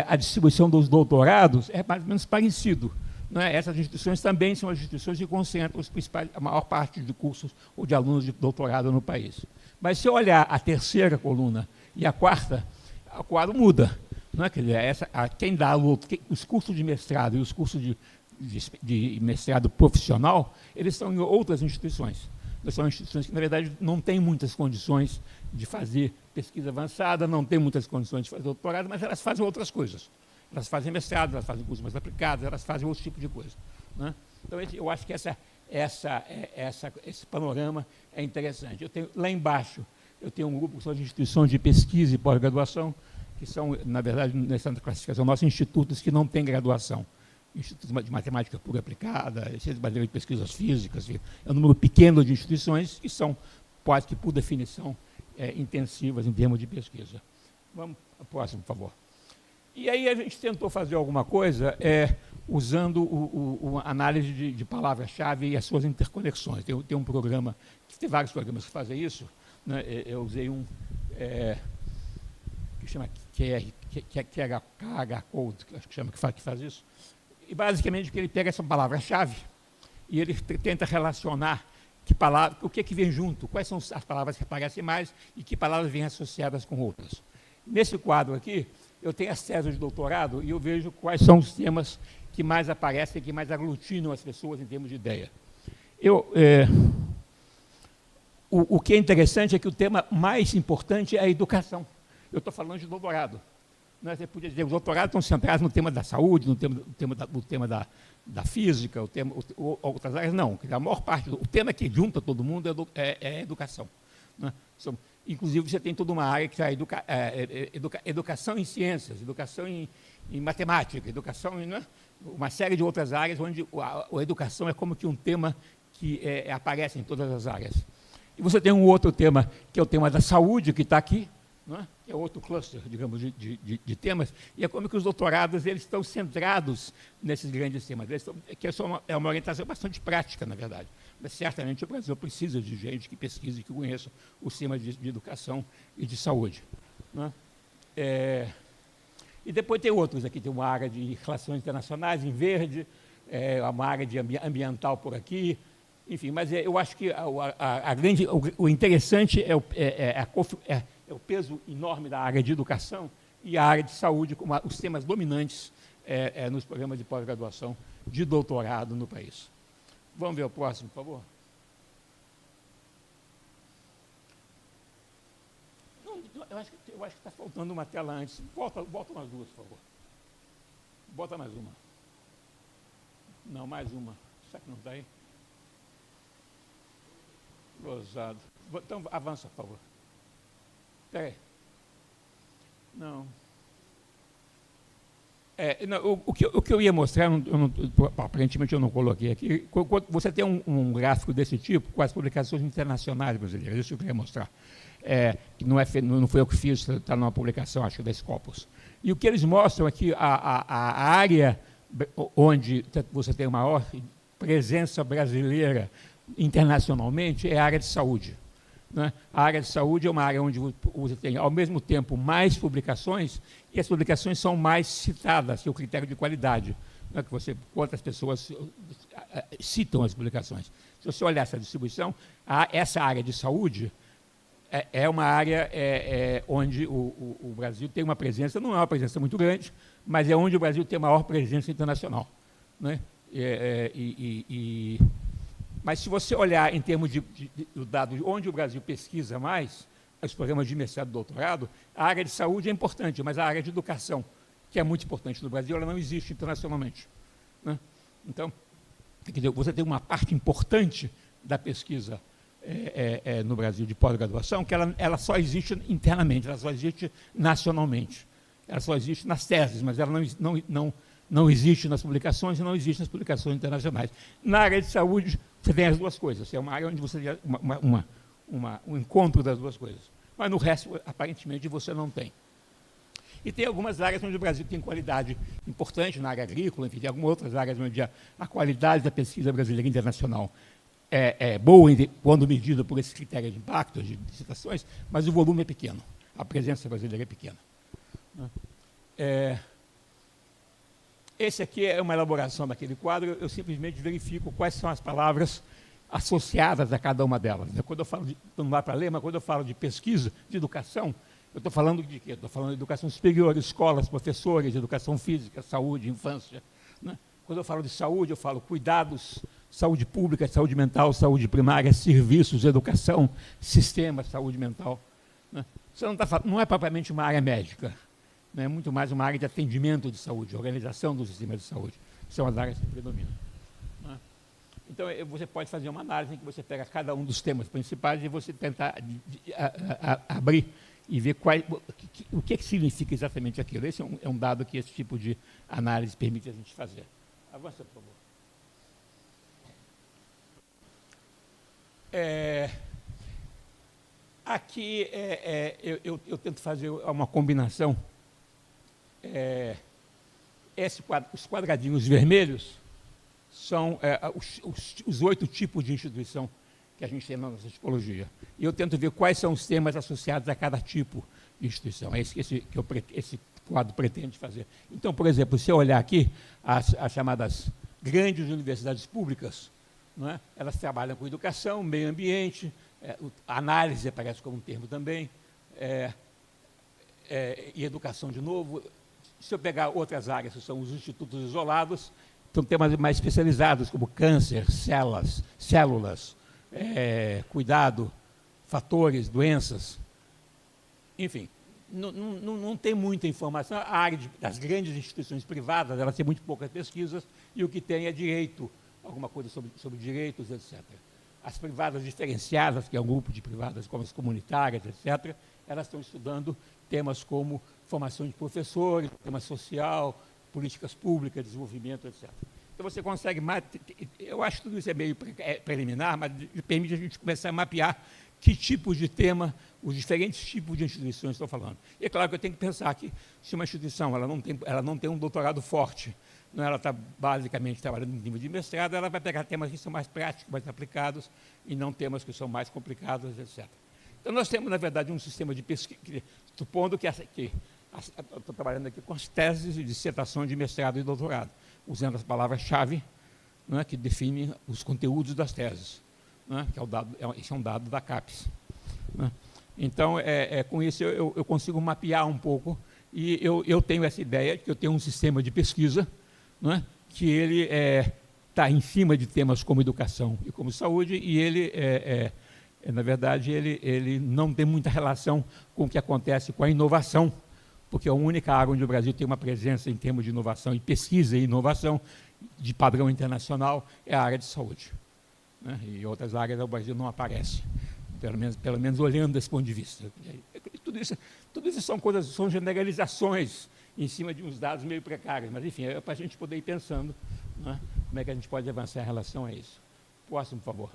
a distribuição dos doutorados, é mais ou menos parecido. Né? Essas instituições também são as instituições que concentram a maior parte de cursos ou de alunos de doutorado no país. Mas se eu olhar a terceira coluna e a quarta, o quadro muda. Não é? Quer dizer, quem dá os cursos de mestrado e os cursos de mestrado profissional, eles estão em outras instituições. São instituições que, na verdade, não têm muitas condições de fazer pesquisa avançada, não têm muitas condições de fazer doutorado, mas elas fazem outras coisas. Elas fazem mestrado, elas fazem cursos mais aplicados, elas fazem outro tipo de coisa. Né? Então, eu acho que esse panorama é interessante. Lá embaixo, eu tenho um grupo que são as instituições de pesquisa e pós-graduação, que são, na verdade, nessa classificação nossa, institutos que não têm graduação. Institutos de Matemática Pura Aplicada, Ciências Brasileiras de Pesquisas Físicas, é um número pequeno de instituições que são, quase que por definição, intensivas em termos de pesquisa. Vamos ao próximo, por favor. E aí a gente tentou fazer alguma coisa usando a análise de palavra-chave e as suas interconexões. Tem um programa, tem vários programas que fazem isso, né? Eu usei um que chama KH Code, acho que chama, que faz isso. E basicamente ele pega essa palavra-chave e ele tenta relacionar o que vem junto, quais são as palavras que aparecem mais e que palavras vêm associadas com outras. Nesse quadro aqui, eu tenho as teses de doutorado e eu vejo quais são os temas que mais aparecem, que mais aglutinam as pessoas em termos de ideia. O que é interessante é que o tema mais importante é a educação. Eu estou falando de doutorado. Você podia dizer que os doutorados estão centrados no tema da saúde, no tema da física, outras áreas. Não, a maior parte, o tema que junta todo mundo é a educação. Né? Inclusive, você tem toda uma área que é educação em ciências, educação em matemática, educação em uma série de outras áreas, onde a educação é como que um tema que aparece em todas as áreas. E você tem um outro tema, que é o tema da saúde, que está aqui, que é outro cluster, digamos, de temas, e é como que os doutorados eles estão centrados nesses grandes temas. É uma orientação bastante prática, na verdade. Mas certamente o Brasil precisa de gente que pesquise, que conheça os temas de educação e de saúde. Né? E depois tem outros aqui, tem uma área de relações internacionais em verde, uma área de ambiental por aqui, enfim, mas eu acho que o interessante é o peso enorme da área de educação e a área de saúde como os temas dominantes nos programas de pós-graduação de doutorado no país. Vamos ver o próximo, por favor? Eu acho que está faltando uma tela antes. Volta umas duas, por favor. Bota mais uma. Não, mais uma. Será que não está aí? Gozado. Então, avança, por favor. Espera aí. Não. O que eu ia mostrar, aparentemente eu não coloquei aqui, você tem um gráfico desse tipo com as publicações internacionais brasileiras, isso que eu queria mostrar. Que não foi eu que fiz, está numa publicação, acho, da Scopus. E o que eles mostram é que a área onde você tem maior presença brasileira internacionalmente é a área de saúde. Né? A área de saúde é uma área onde você tem, ao mesmo tempo, mais publicações e as publicações são mais citadas, que é o critério de qualidade, né? Quantas pessoas citam as publicações. Se você olhar essa distribuição, essa área de saúde é uma área onde o Brasil tem uma presença, não é uma presença muito grande, mas é onde o Brasil tem a maior presença internacional. Né? Mas se você olhar em termos do dado de onde o Brasil pesquisa mais, os programas de mestrado e doutorado, a área de saúde é importante, mas a área de educação, que é muito importante no Brasil, ela não existe internacionalmente, né? Então, quer dizer, você tem uma parte importante da pesquisa no Brasil de pós-graduação que ela só existe internamente, ela só existe nacionalmente. Ela só existe nas teses, mas ela não existe nas publicações e não existe nas publicações internacionais. Na área de saúde, você tem as duas coisas. É uma área onde você tem um encontro das duas coisas. Mas no resto, aparentemente, você não tem. E tem algumas áreas onde o Brasil tem qualidade importante, na área agrícola, enfim, tem algumas outras áreas onde a qualidade da pesquisa brasileira internacional é boa quando medida por esse critério de impacto, de citações, mas o volume é pequeno. A presença brasileira é pequena. Esse aqui é uma elaboração daquele quadro, eu simplesmente verifico quais são as palavras associadas a cada uma delas. Quando eu falo não dá para ler, mas quando eu falo de pesquisa, de educação, eu estou falando de quê? Estou falando de educação superior, escolas, professores, educação física, saúde, infância, né? Quando eu falo de saúde, eu falo cuidados, saúde pública, saúde mental, saúde primária, serviços, educação, sistema, saúde mental, né? Você não é propriamente uma área médica, né? É muito mais uma área de atendimento de saúde, organização do sistema de saúde. São as áreas que predominam, né? Então, você pode fazer uma análise em que você pega cada um dos temas principais e você tentar abrir e ver o que significa exatamente aquilo. Esse é um dado que esse tipo de análise permite a gente fazer. Avança, por favor. Aqui eu tento fazer uma combinação. Os quadradinhos vermelhos são os 8 tipos de instituição que a gente tem na nossa tipologia. E eu tento ver quais são os temas associados a cada tipo de instituição. É isso que esse quadro pretende fazer. Então, por exemplo, se eu olhar aqui, as chamadas grandes universidades públicas, não é? Elas trabalham com educação, meio ambiente, análise aparece como um termo também, e educação de novo. Se eu pegar outras áreas, que são os institutos isolados, são temas mais especializados, como câncer, células, cuidado, fatores, doenças, enfim. Não tem muita informação. A área das grandes instituições privadas, elas têm muito poucas pesquisas, e o que tem é direito, alguma coisa sobre direitos, etc. As privadas diferenciadas, que é um grupo de privadas como as comunitárias, etc., elas estão estudando temas como formação de professores, tema social, políticas públicas, desenvolvimento, etc. Então, você consegue, eu acho que tudo isso é meio preliminar, mas permite a gente começar a mapear que tipos de tema, os diferentes tipos de instituições estão falando. E é claro que eu tenho que pensar que, se uma instituição ela não tem um doutorado forte, não, ela está basicamente trabalhando no nível de mestrado, ela vai pegar temas que são mais práticos, mais aplicados, e não temas que são mais complicados, etc. Então, nós temos, na verdade, um sistema de pesquisa, supondo que estou trabalhando aqui com as teses de dissertação de mestrado e doutorado, usando as palavras-chave, né, que definem os conteúdos das teses, né, que esse é um dado da CAPES, né. Então, com isso, eu consigo mapear um pouco, e eu tenho essa ideia de que eu tenho um sistema de pesquisa, né, que ele está em cima de temas como educação e como saúde, e ele, na verdade, ele não tem muita relação com o que acontece com a inovação, porque a única área onde o Brasil tem uma presença em termos de inovação e pesquisa e inovação de padrão internacional é a área de saúde, né? E outras áreas o Brasil não aparece, pelo menos olhando desse ponto de vista. Tudo isso são generalizações em cima de uns dados meio precários, mas, enfim, é para a gente poder ir pensando, né, como é que a gente pode avançar em relação a isso. Próximo, por favor.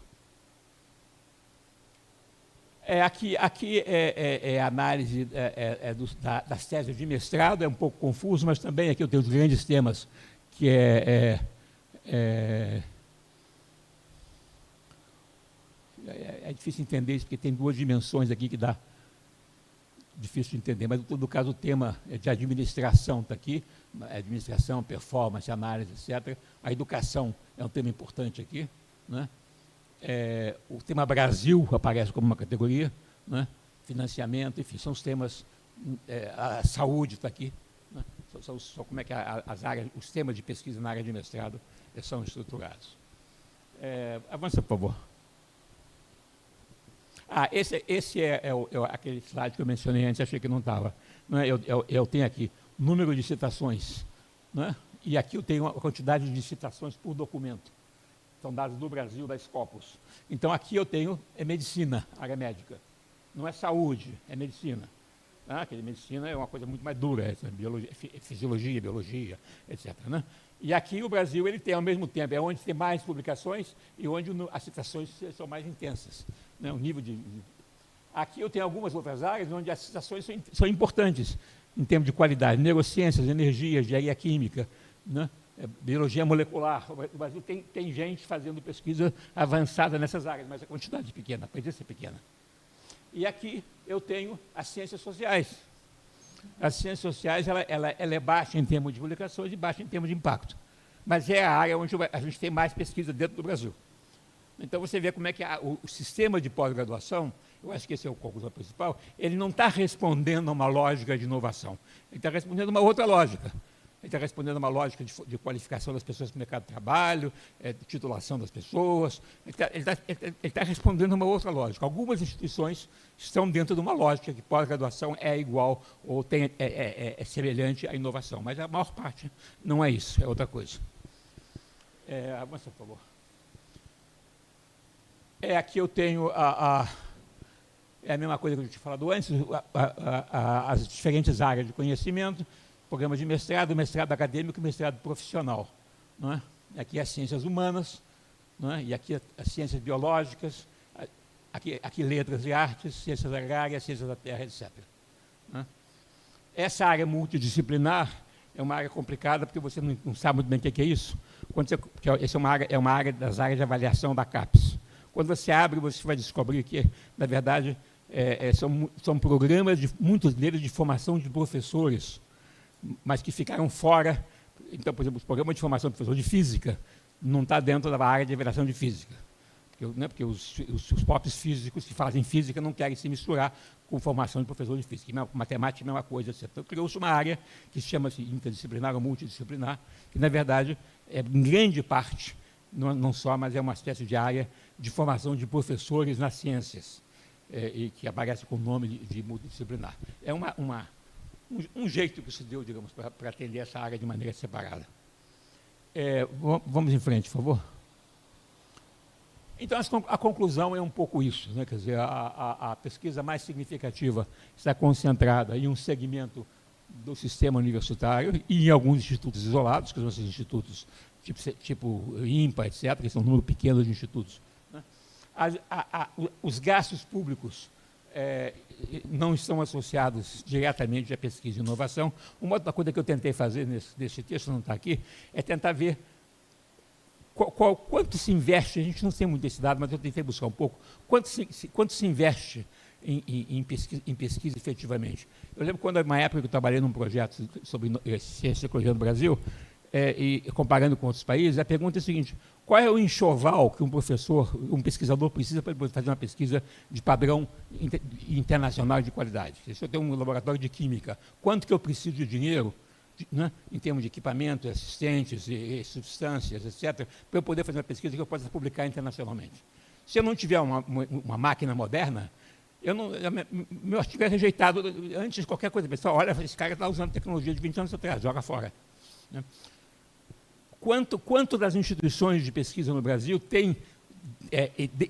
Aqui é a análise das teses de mestrado, é um pouco confuso, mas também aqui eu tenho os grandes temas, que é difícil entender isso, porque tem duas dimensões aqui que dá difícil de entender, mas, em todo caso, o tema de administração está aqui, administração, performance, análise, etc. A educação é um tema importante aqui, né? O tema Brasil aparece como uma categoria, né? Financiamento, enfim, são os temas, a saúde está aqui, né? como é que as áreas, os temas de pesquisa na área de mestrado são estruturados. Avança, por favor. Esse é aquele slide que eu mencionei antes, achei que não estava. Eu tenho aqui número de citações, né? E aqui eu tenho a quantidade de citações por documento. São dados do Brasil, da Scopus. Então, aqui eu tenho medicina, área médica. Não é saúde, é medicina. Aquele medicina é uma coisa muito mais dura, biologia, fisiologia, biologia, etc. Né? E aqui o Brasil ele tem, ao mesmo tempo, é onde tem mais publicações e onde as citações são mais intensas. Né? O nível Aqui eu tenho algumas outras áreas onde as citações são importantes em termos de qualidade. Neurociências, energia, engenharia química, né? Biologia molecular. O Brasil tem gente fazendo pesquisa avançada nessas áreas, mas a quantidade é pequena, a presença é pequena. E aqui eu tenho as ciências sociais. As ciências sociais ela é baixa em termos de publicações e baixa em termos de impacto. Mas é a área onde a gente tem mais pesquisa dentro do Brasil. Então você vê como é que o sistema de pós-graduação, eu acho que esse é o conclusão principal, ele não está respondendo a uma lógica de inovação. Ele está respondendo a uma outra lógica. Ele está respondendo a uma lógica de qualificação das pessoas para o mercado de trabalho, de titulação das pessoas. Ele está respondendo a uma outra lógica. Algumas instituições estão dentro de uma lógica que pós-graduação é igual ou é semelhante à inovação, mas a maior parte não é isso, é outra coisa. Avança, por favor. Aqui eu tenho é a mesma coisa que eu tinha falado antes, as diferentes áreas de conhecimento, programa de mestrado acadêmico e mestrado profissional. Não é? Aqui as ciências humanas, não é? E aqui as ciências biológicas, aqui letras e artes, ciências agrárias, ciências da terra, etc. Não é? Essa área multidisciplinar é uma área complicada, porque você não sabe muito bem o que é isso. Essa é uma área das áreas de avaliação da CAPES. Quando você abre, você vai descobrir que, na verdade, são programas, muitos deles, de formação de professores, mas que ficaram fora. Então, por exemplo, o programa de formação de professor de física não está dentro da área de avaliação de física. Porque os próprios físicos que fazem física não querem se misturar com formação de professor de física. Matemática é a mesma coisa, etc. Então, criou-se uma área que se chama interdisciplinar ou multidisciplinar, que, na verdade, em grande parte, não só, mas é uma espécie de área de formação de professores nas ciências, e que aparece com o nome de multidisciplinar. É um jeito que se deu, digamos, para atender essa área de maneira separada. Vamos em frente, por favor. Então, a conclusão é um pouco isso, né? Quer dizer, a pesquisa mais significativa está concentrada em um segmento do sistema universitário e em alguns institutos isolados, que são esses institutos tipo INPA, etc., que são um número pequeno de institutos. Né? Os gastos públicos não estão associados diretamente à pesquisa e inovação. Uma outra coisa que eu tentei fazer nesse texto, não está aqui, é tentar ver quanto se investe, a gente não tem muito esse dado, mas eu tentei buscar um pouco, quanto se investe em pesquisa efetivamente. Eu lembro quando, uma época que eu trabalhei num projeto sobre ciência e ecologia no Brasil, e comparando com outros países, a pergunta é a seguinte: qual é o enxoval que um pesquisador precisa para fazer uma pesquisa de padrão internacional de qualidade? Se eu tenho um laboratório de química, quanto que eu preciso de dinheiro, né, em termos de equipamento, assistentes e substâncias, etc., para eu poder fazer uma pesquisa que eu possa publicar internacionalmente? Se eu não tiver uma máquina moderna, meu artigo é rejeitado antes de qualquer coisa. Pessoal, olha, esse cara está usando tecnologia de 20 anos atrás, joga fora. Né? Quanto das instituições de pesquisa no Brasil tem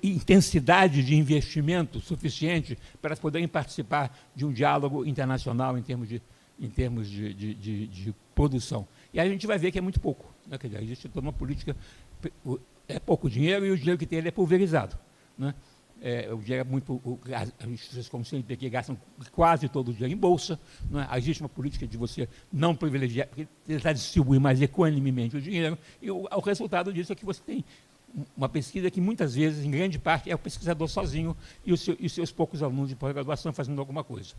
intensidade de investimento suficiente para elas poderem participar de um diálogo internacional em termos de produção? E aí a gente vai ver que é muito pouco. Né? Quer dizer, existe toda uma política, é pouco dinheiro e o dinheiro que tem ele é pulverizado. Né? O dinheiro é muito, as instituições como o CNPq gastam quase todo o dinheiro em bolsa. Não é? Existe uma política de você não privilegiar, porque tentar distribuir mais equanimemente o dinheiro, e o resultado disso é que você tem uma pesquisa que muitas vezes, em grande parte, é o pesquisador sozinho e os seus poucos alunos de pós-graduação fazendo alguma coisa.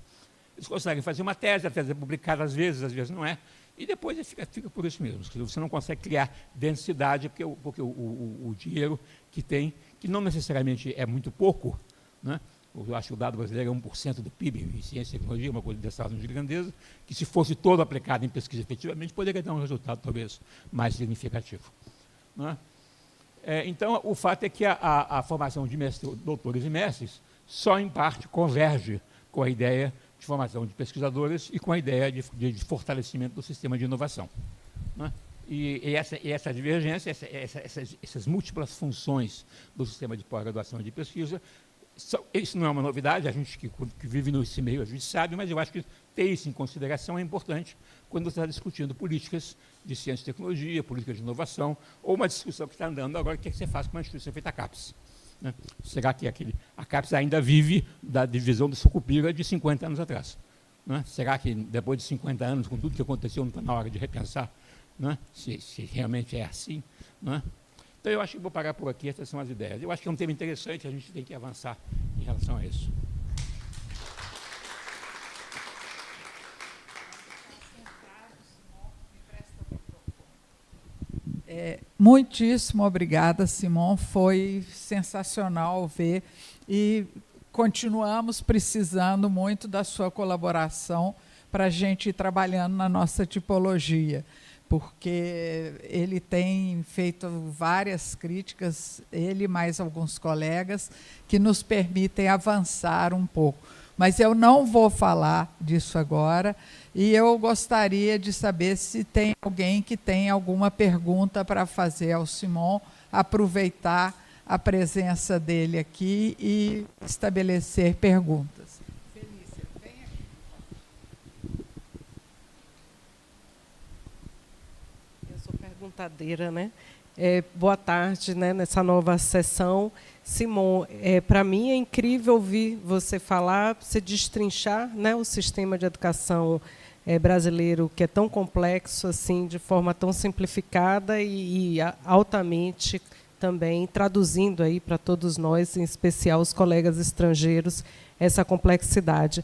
Eles conseguem fazer uma tese, a tese é publicada às vezes não é, e depois fica por isso mesmo. Você não consegue criar densidade, porque o dinheiro que tem, que não necessariamente é muito pouco, né? eu acho que o dado brasileiro é 1% do PIB em ciência e tecnologia, uma coisa dessa ordem de grandeza, que se fosse todo aplicado em pesquisa efetivamente, poderia dar um resultado talvez mais significativo. Não é? Então, o fato é que a formação de doutores e mestres só em parte converge com a ideia de formação de pesquisadores e com a ideia de fortalecimento do sistema de inovação. Não é? E essa divergência, essas múltiplas funções do sistema de pós-graduação e de pesquisa, isso não é uma novidade, a gente que vive nesse meio, a gente sabe, mas eu acho que ter isso em consideração é importante quando você está discutindo políticas de ciência e tecnologia, políticas de inovação, ou uma discussão que está andando agora, o que você faz com uma instituição feita a CAPES. Né? Será que a CAPES ainda vive da divisão do Sucupira de 50 anos atrás? Né? Será que depois de 50 anos, com tudo que aconteceu, não está na hora de repensar? Né? Se realmente é assim? Né? Então, eu acho que vou parar por aqui, essas são as ideias. Eu acho que é um tema interessante, a gente tem que avançar em relação a isso. Muitíssimo obrigada, Simon. Foi sensacional ver e continuamos precisando muito da sua colaboração para a gente ir trabalhando na nossa tipologia, porque ele tem feito várias críticas, ele e mais alguns colegas, que nos permitem avançar um pouco. Mas eu não vou falar disso agora, e eu gostaria de saber se tem alguém que tem alguma pergunta para fazer ao Simon, aproveitar a presença dele aqui e estabelecer perguntas. Felícia, vem aqui. Eu sou perguntadeira, né? Boa tarde, né, nessa nova sessão. Simon, para mim é incrível ouvir você falar, você destrinchar, né, o sistema de educação brasileiro, que é tão complexo, assim, de forma tão simplificada e altamente também traduzindo aí para todos nós, em especial os colegas estrangeiros, essa complexidade.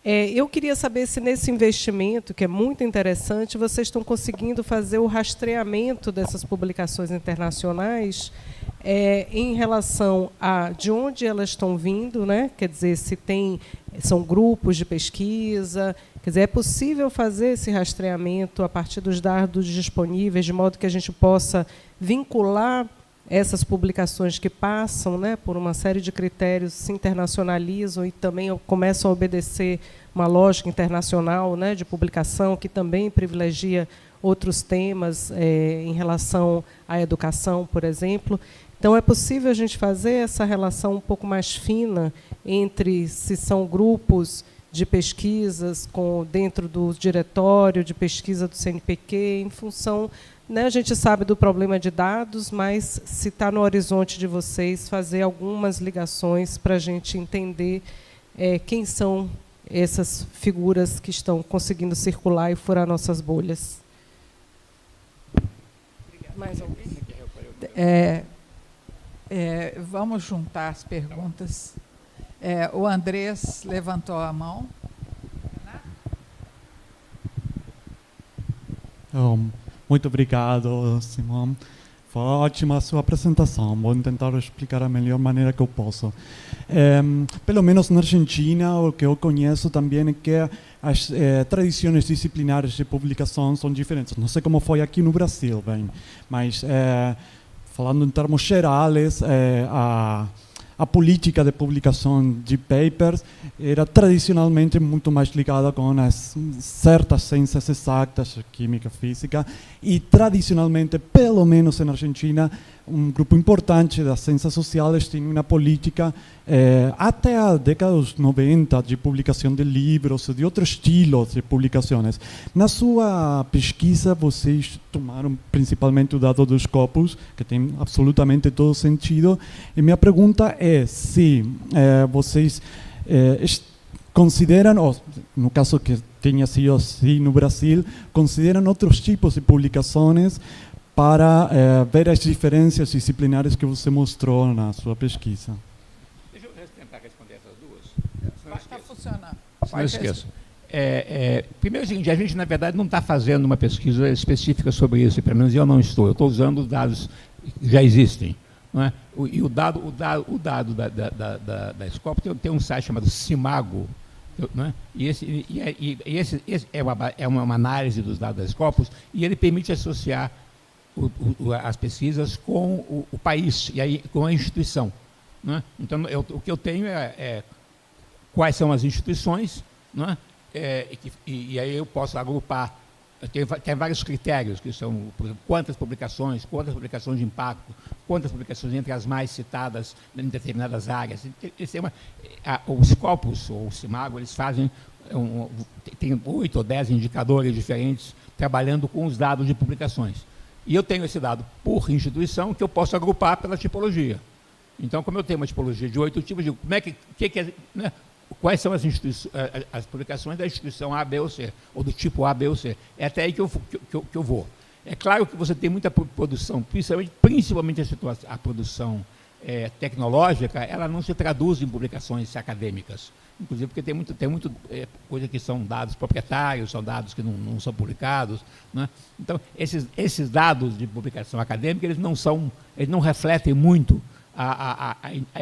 Eu queria saber se nesse investimento, que é muito interessante, vocês estão conseguindo fazer o rastreamento dessas publicações internacionais em relação a de onde elas estão vindo, né? Quer dizer, se são grupos de pesquisa, quer dizer, é possível fazer esse rastreamento a partir dos dados disponíveis, de modo que a gente possa vincular essas publicações que passam, né, por uma série de critérios, se internacionalizam e também começam a obedecer uma lógica internacional, né, de publicação, que também privilegia outros temas em relação à educação, por exemplo. Então, é possível a gente fazer essa relação um pouco mais fina entre se são grupos de pesquisas dentro do diretório de pesquisa do CNPq, em função... Né, a gente sabe do problema de dados, mas se está no horizonte de vocês, fazer algumas ligações para a gente entender quem são essas figuras que estão conseguindo circular e furar nossas bolhas. Mais alguém? Vamos juntar as perguntas. O Andrés levantou a mão. Muito obrigado, Simon. Foi ótima a sua apresentação. Vou tentar explicar da melhor maneira que eu posso. Pelo menos na Argentina, o que eu conheço também é que as tradições disciplinares de publicação são diferentes. Não sei como foi aqui no Brasil, bem, mas falando em termos gerais, a política de publicação de papers era tradicionalmente muito mais ligada com as certas ciências exatas, química, física, e tradicionalmente, pelo menos na Argentina, um grupo importante das ciências sociais tinha uma política até a década dos 90 de publicação de livros e de outros estilos de publicações. Na sua pesquisa, vocês tomaram principalmente o dado dos Scopus, que tem absolutamente todo sentido, e minha pergunta é se vocês consideram, ou no caso que tenha sido assim no Brasil, consideram outros tipos de publicações para ver as diferenças disciplinares que você mostrou na sua pesquisa. Deixa eu tentar responder essas duas. Está funcionando. Não esqueça. Primeiro é o seguinte, a gente, na verdade, não está fazendo uma pesquisa específica sobre isso, e pelo menos eu não estou. Eu estou usando os dados que já existem. não é? E o dado da Scopus tem um site chamado Simago, não é? E esse é uma análise dos dados da Scopus, e ele permite associar as pesquisas com o país e aí com a instituição. Não é? Então, o que eu tenho é quais são as instituições, não é? E aí eu posso agrupar. Tem vários critérios, que são, por exemplo, quantas publicações de impacto, quantas publicações entre as mais citadas em determinadas áreas. O Scopus, ou o Simago, eles fazem, tem 8 ou 10 indicadores diferentes, trabalhando com os dados de publicações. E eu tenho esse dado por instituição, que eu posso agrupar pela tipologia. Então, como eu tenho uma tipologia de 8 tipos, eu digo, né? Quais são as publicações da instituição A, B ou C, ou do tipo A, B ou C. É até aí que eu vou. É claro que você tem muita produção, principalmente a produção tecnológica, ela não se traduz em publicações acadêmicas. Inclusive porque tem muito coisa que são dados proprietários, são dados que não são publicados, né? Então, esses dados de publicação acadêmica, eles não refletem muito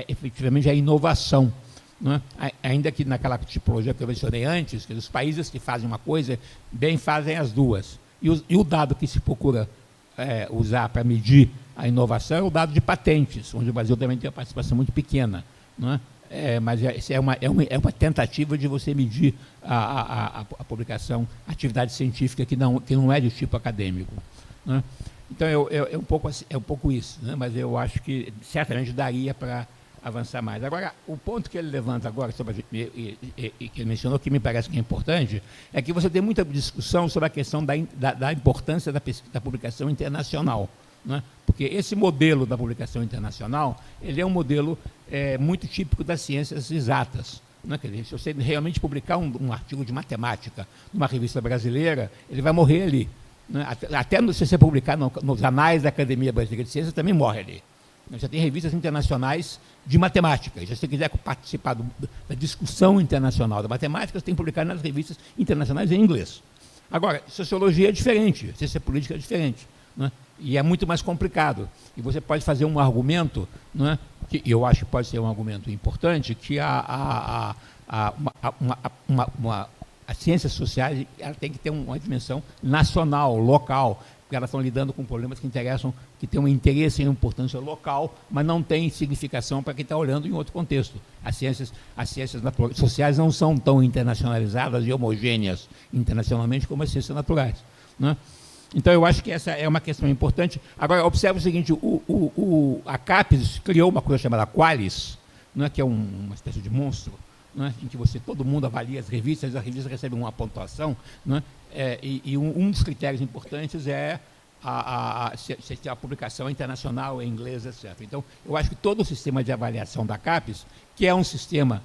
efetivamente a inovação. Não é? Ainda que naquela tipologia que eu mencionei antes, que os países que fazem uma coisa, bem fazem as duas. E o dado que se procura usar para medir a inovação é o dado de patentes, onde o Brasil também tem uma participação muito pequena. Não é? Mas é uma tentativa de você medir a publicação, a atividade científica que não é de tipo acadêmico. Não é? Então, é um pouco isso, né? Mas eu acho que certamente daria para avançar mais. Agora, o ponto que ele levanta agora, que ele mencionou, que me parece que é importante, é que você tem muita discussão sobre a questão da importância da publicação internacional. Não é? Porque esse modelo da publicação internacional, ele é um modelo muito típico das ciências exatas. Não é? Quer dizer, se você realmente publicar um artigo de matemática numa revista brasileira, ele vai morrer ali. Não é? Até se você publicar nos anais da Academia Brasileira de Ciências, também morre ali. Já tem revistas internacionais de matemática. E se você quiser participar da discussão internacional da matemática, você tem que publicar nas revistas internacionais em inglês. Agora, sociologia é diferente, ciência política é diferente. Não é? E é muito mais complicado. E você pode fazer um argumento, não é? Que eu acho que pode ser um argumento importante, que as ciências sociais ela tem que ter uma dimensão nacional, local, porque elas estão lidando com problemas que têm um interesse e uma importância local, mas não têm significação para quem está olhando em outro contexto. As ciências sociais não são tão internacionalizadas e homogêneas internacionalmente como as ciências naturais. Né? Então, eu acho que essa é uma questão importante. Agora, observe o seguinte, a CAPES criou uma coisa chamada Qualis, não é, que é uma espécie de monstro, não é, em que todo mundo avalia as revistas recebem uma pontuação, não é? E um dos critérios importantes é se a publicação é internacional, é inglesa, etc. Então, eu acho que todo o sistema de avaliação da CAPES, que é um sistema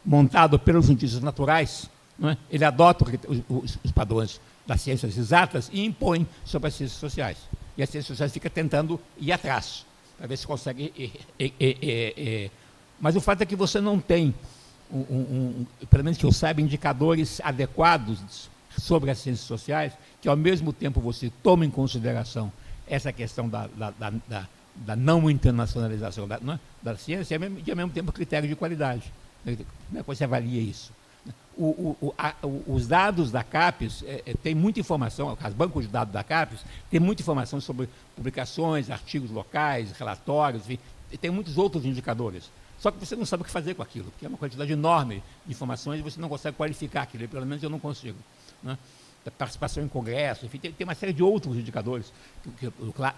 montado pelos cientistas naturais, não é? Ele adota os padrões das ciências exatas e impõe sobre as ciências sociais. E as ciências sociais ficam tentando ir atrás, para ver se consegue. Mas o fato é que você não tem, pelo menos que eu saiba, indicadores adequados sobre as ciências sociais, que ao mesmo tempo você toma em consideração essa questão da não internacionalização da ciência e ao mesmo tempo critério de qualidade. Como é que você avalia isso? Os dados da CAPES têm muita informação, os bancos de dados da CAPES têm muita informação sobre publicações, artigos locais, relatórios, enfim, tem muitos outros indicadores. Só que você não sabe o que fazer com aquilo, porque é uma quantidade enorme de informações e você não consegue qualificar aquilo, pelo menos eu não consigo. Né? Da participação em congresso, enfim, tem uma série de outros indicadores que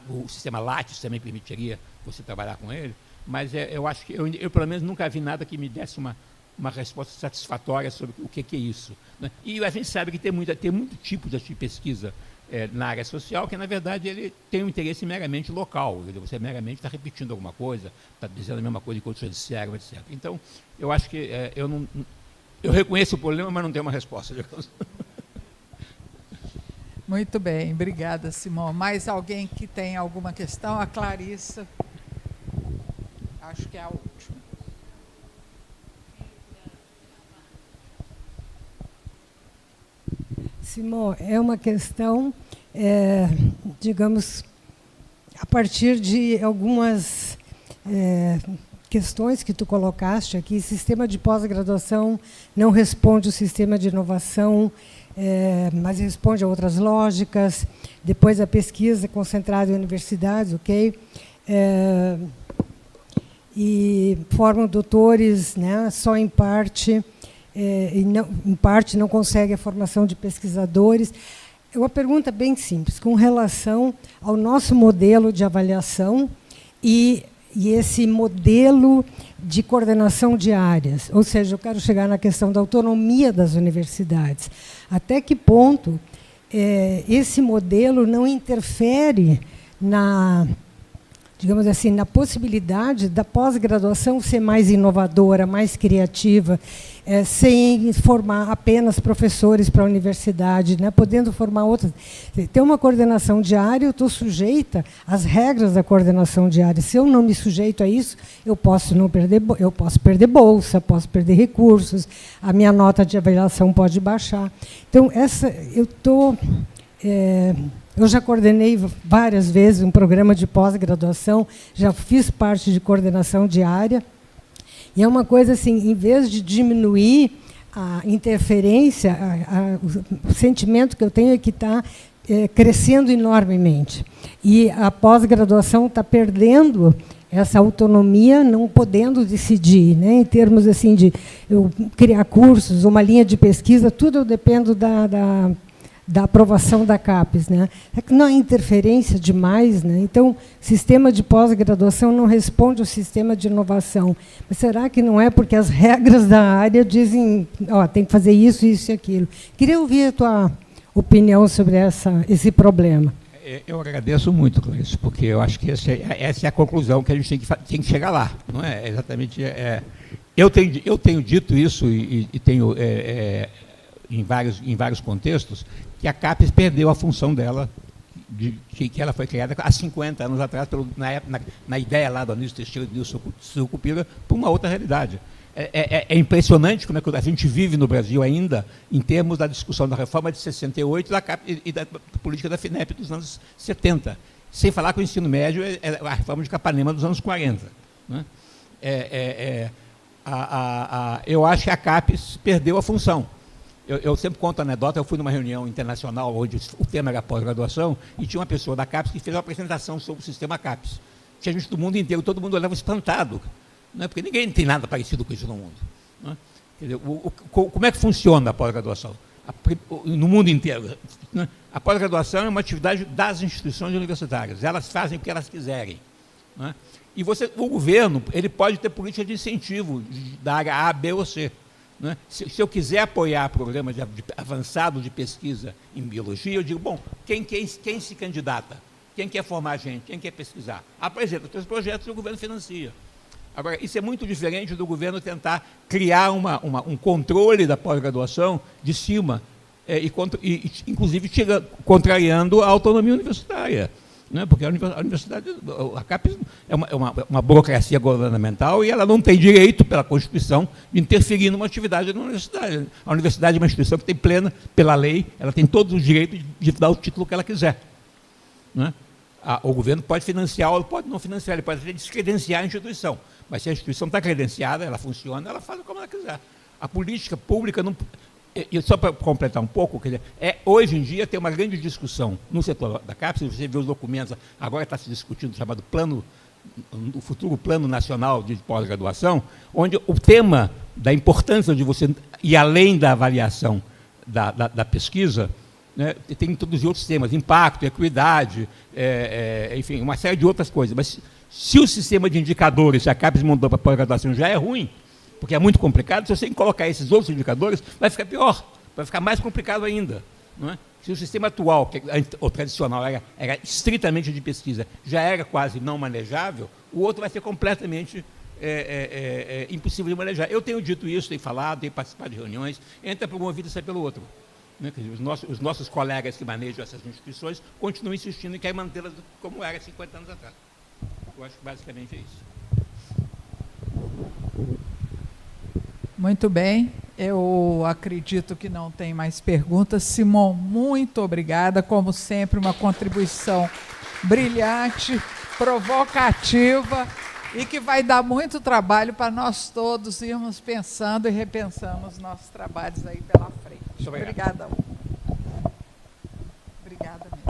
o sistema Lattes também permitiria você trabalhar com ele, mas eu acho que eu pelo menos nunca vi nada que me desse uma resposta satisfatória sobre o que é isso. Né? E a gente sabe que tem muito tipo de pesquisa na área social que, na verdade, ele tem um interesse meramente local. Você meramente está repetindo alguma coisa, está dizendo a mesma coisa que outros disseram, etc. Então, eu acho que eu reconheço o problema, mas não tenho uma resposta. Muito bem, obrigada, Simão. Mais alguém que tem alguma questão? A Clarissa. Acho que é a última. Simão, é uma questão, digamos, a partir de algumas questões que tu colocaste aqui. Sistema de pós-graduação não responde o sistema de inovação, mas responde a outras lógicas. Depois a pesquisa concentrada em universidades, ok? E formam doutores, né, só em parte, e não, em parte não consegue a formação de pesquisadores. É uma pergunta bem simples, com relação ao nosso modelo de avaliação e esse modelo de coordenação de áreas. Ou seja, eu quero chegar na questão da autonomia das universidades. Até que ponto esse modelo não interfere na, digamos assim, na possibilidade da pós-graduação ser mais inovadora, mais criativa, sem formar apenas professores para a universidade, né, podendo formar outras. Tem uma coordenação de área, eu estou sujeita às regras da coordenação de área. Se eu não me sujeito a isso, eu posso perder bolsa, posso perder recursos, a minha nota de avaliação pode baixar. Então, eu já coordenei várias vezes um programa de pós-graduação, já fiz parte de coordenação de área, e é uma coisa assim, em vez de diminuir a interferência, o sentimento que eu tenho é que está crescendo enormemente. E a pós-graduação está perdendo essa autonomia, não podendo decidir, né, em termos assim de eu criar cursos, uma linha de pesquisa, tudo eu dependo da aprovação da CAPES, né? É que não há interferência demais, né? Então, o sistema de pós-graduação não responde ao sistema de inovação. Mas será que não é porque as regras da área dizem, tem que fazer isso, isso e aquilo? Queria ouvir a tua opinião sobre esse problema. Eu agradeço muito, Clarice, porque eu acho que essa é a conclusão que a gente tem que chegar lá. Não é exatamente... Eu tenho dito isso e tenho... em vários contextos, que a CAPES perdeu a função dela, que ela foi criada há 50 anos atrás, na ideia lá do Anísio Teixeira e do Nilson Sucupira, por uma outra realidade. É impressionante como é que a gente vive no Brasil ainda, em termos da discussão da reforma de 68 e da política da FINEP dos anos 70. Sem falar que o ensino médio é a reforma de Capanema dos anos 40. Né? Eu acho que a CAPES perdeu a função. Eu sempre conto a anedota, eu fui numa reunião internacional onde o tema era pós-graduação e tinha uma pessoa da CAPES que fez uma apresentação sobre o sistema CAPES. Tinha gente do mundo inteiro, todo mundo olhava espantado, né, porque ninguém tem nada parecido com isso no mundo. Né? Quer dizer, como é que funciona a pós-graduação? No mundo inteiro. Né? A pós-graduação é uma atividade das instituições universitárias, elas fazem o que elas quiserem. Né? E o governo ele pode ter política de incentivo da área A, B ou C. Né? Se eu quiser apoiar programa avançado de pesquisa em biologia, eu digo, bom, quem se candidata? Quem quer formar gente? Quem quer pesquisar? Apresenta os seus projetos e o governo financia. Agora, isso é muito diferente do governo tentar criar um controle da pós-graduação de cima, inclusive contrariando a autonomia universitária. Né? Porque a universidade, a CAPES é uma burocracia governamental e ela não tem direito, pela Constituição, de interferir numa atividade da universidade. A universidade é uma instituição que tem pela lei, ela tem todos os direitos de dar o título que ela quiser. Né? O governo pode financiar ou pode não financiar, ele pode descredenciar a instituição. Mas se a instituição está credenciada, ela funciona, ela faz como ela quiser. A política pública não... E só para completar um pouco, quer dizer, hoje em dia tem uma grande discussão no setor da CAPES, você vê os documentos, agora está se discutindo o chamado o futuro Plano Nacional de Pós-Graduação, onde o tema da importância de você ir além da avaliação da pesquisa, né, tem que introduzir outros temas, impacto, equidade, enfim, uma série de outras coisas. Mas se o sistema de indicadores que a CAPES montou para a pós-graduação já é ruim, porque é muito complicado, se você colocar esses outros indicadores, vai ficar pior, vai ficar mais complicado ainda. Não é? Se o sistema atual, o tradicional, era estritamente de pesquisa, já era quase não manejável, o outro vai ser completamente impossível de manejar. Eu tenho dito isso, tenho falado, tenho participado de reuniões, entra por uma vida e sai pelo outro. Né? Quer dizer, os nossos colegas que manejam essas instituições continuam insistindo em querer mantê-las como era 50 anos atrás. Eu acho que basicamente é isso. Muito bem, eu acredito que não tem mais perguntas. Simon, muito obrigada, como sempre, uma contribuição brilhante, provocativa, e que vai dar muito trabalho para nós todos irmos pensando e repensando os nossos trabalhos aí pela frente. Muito obrigado. Obrigada. Obrigada mesmo.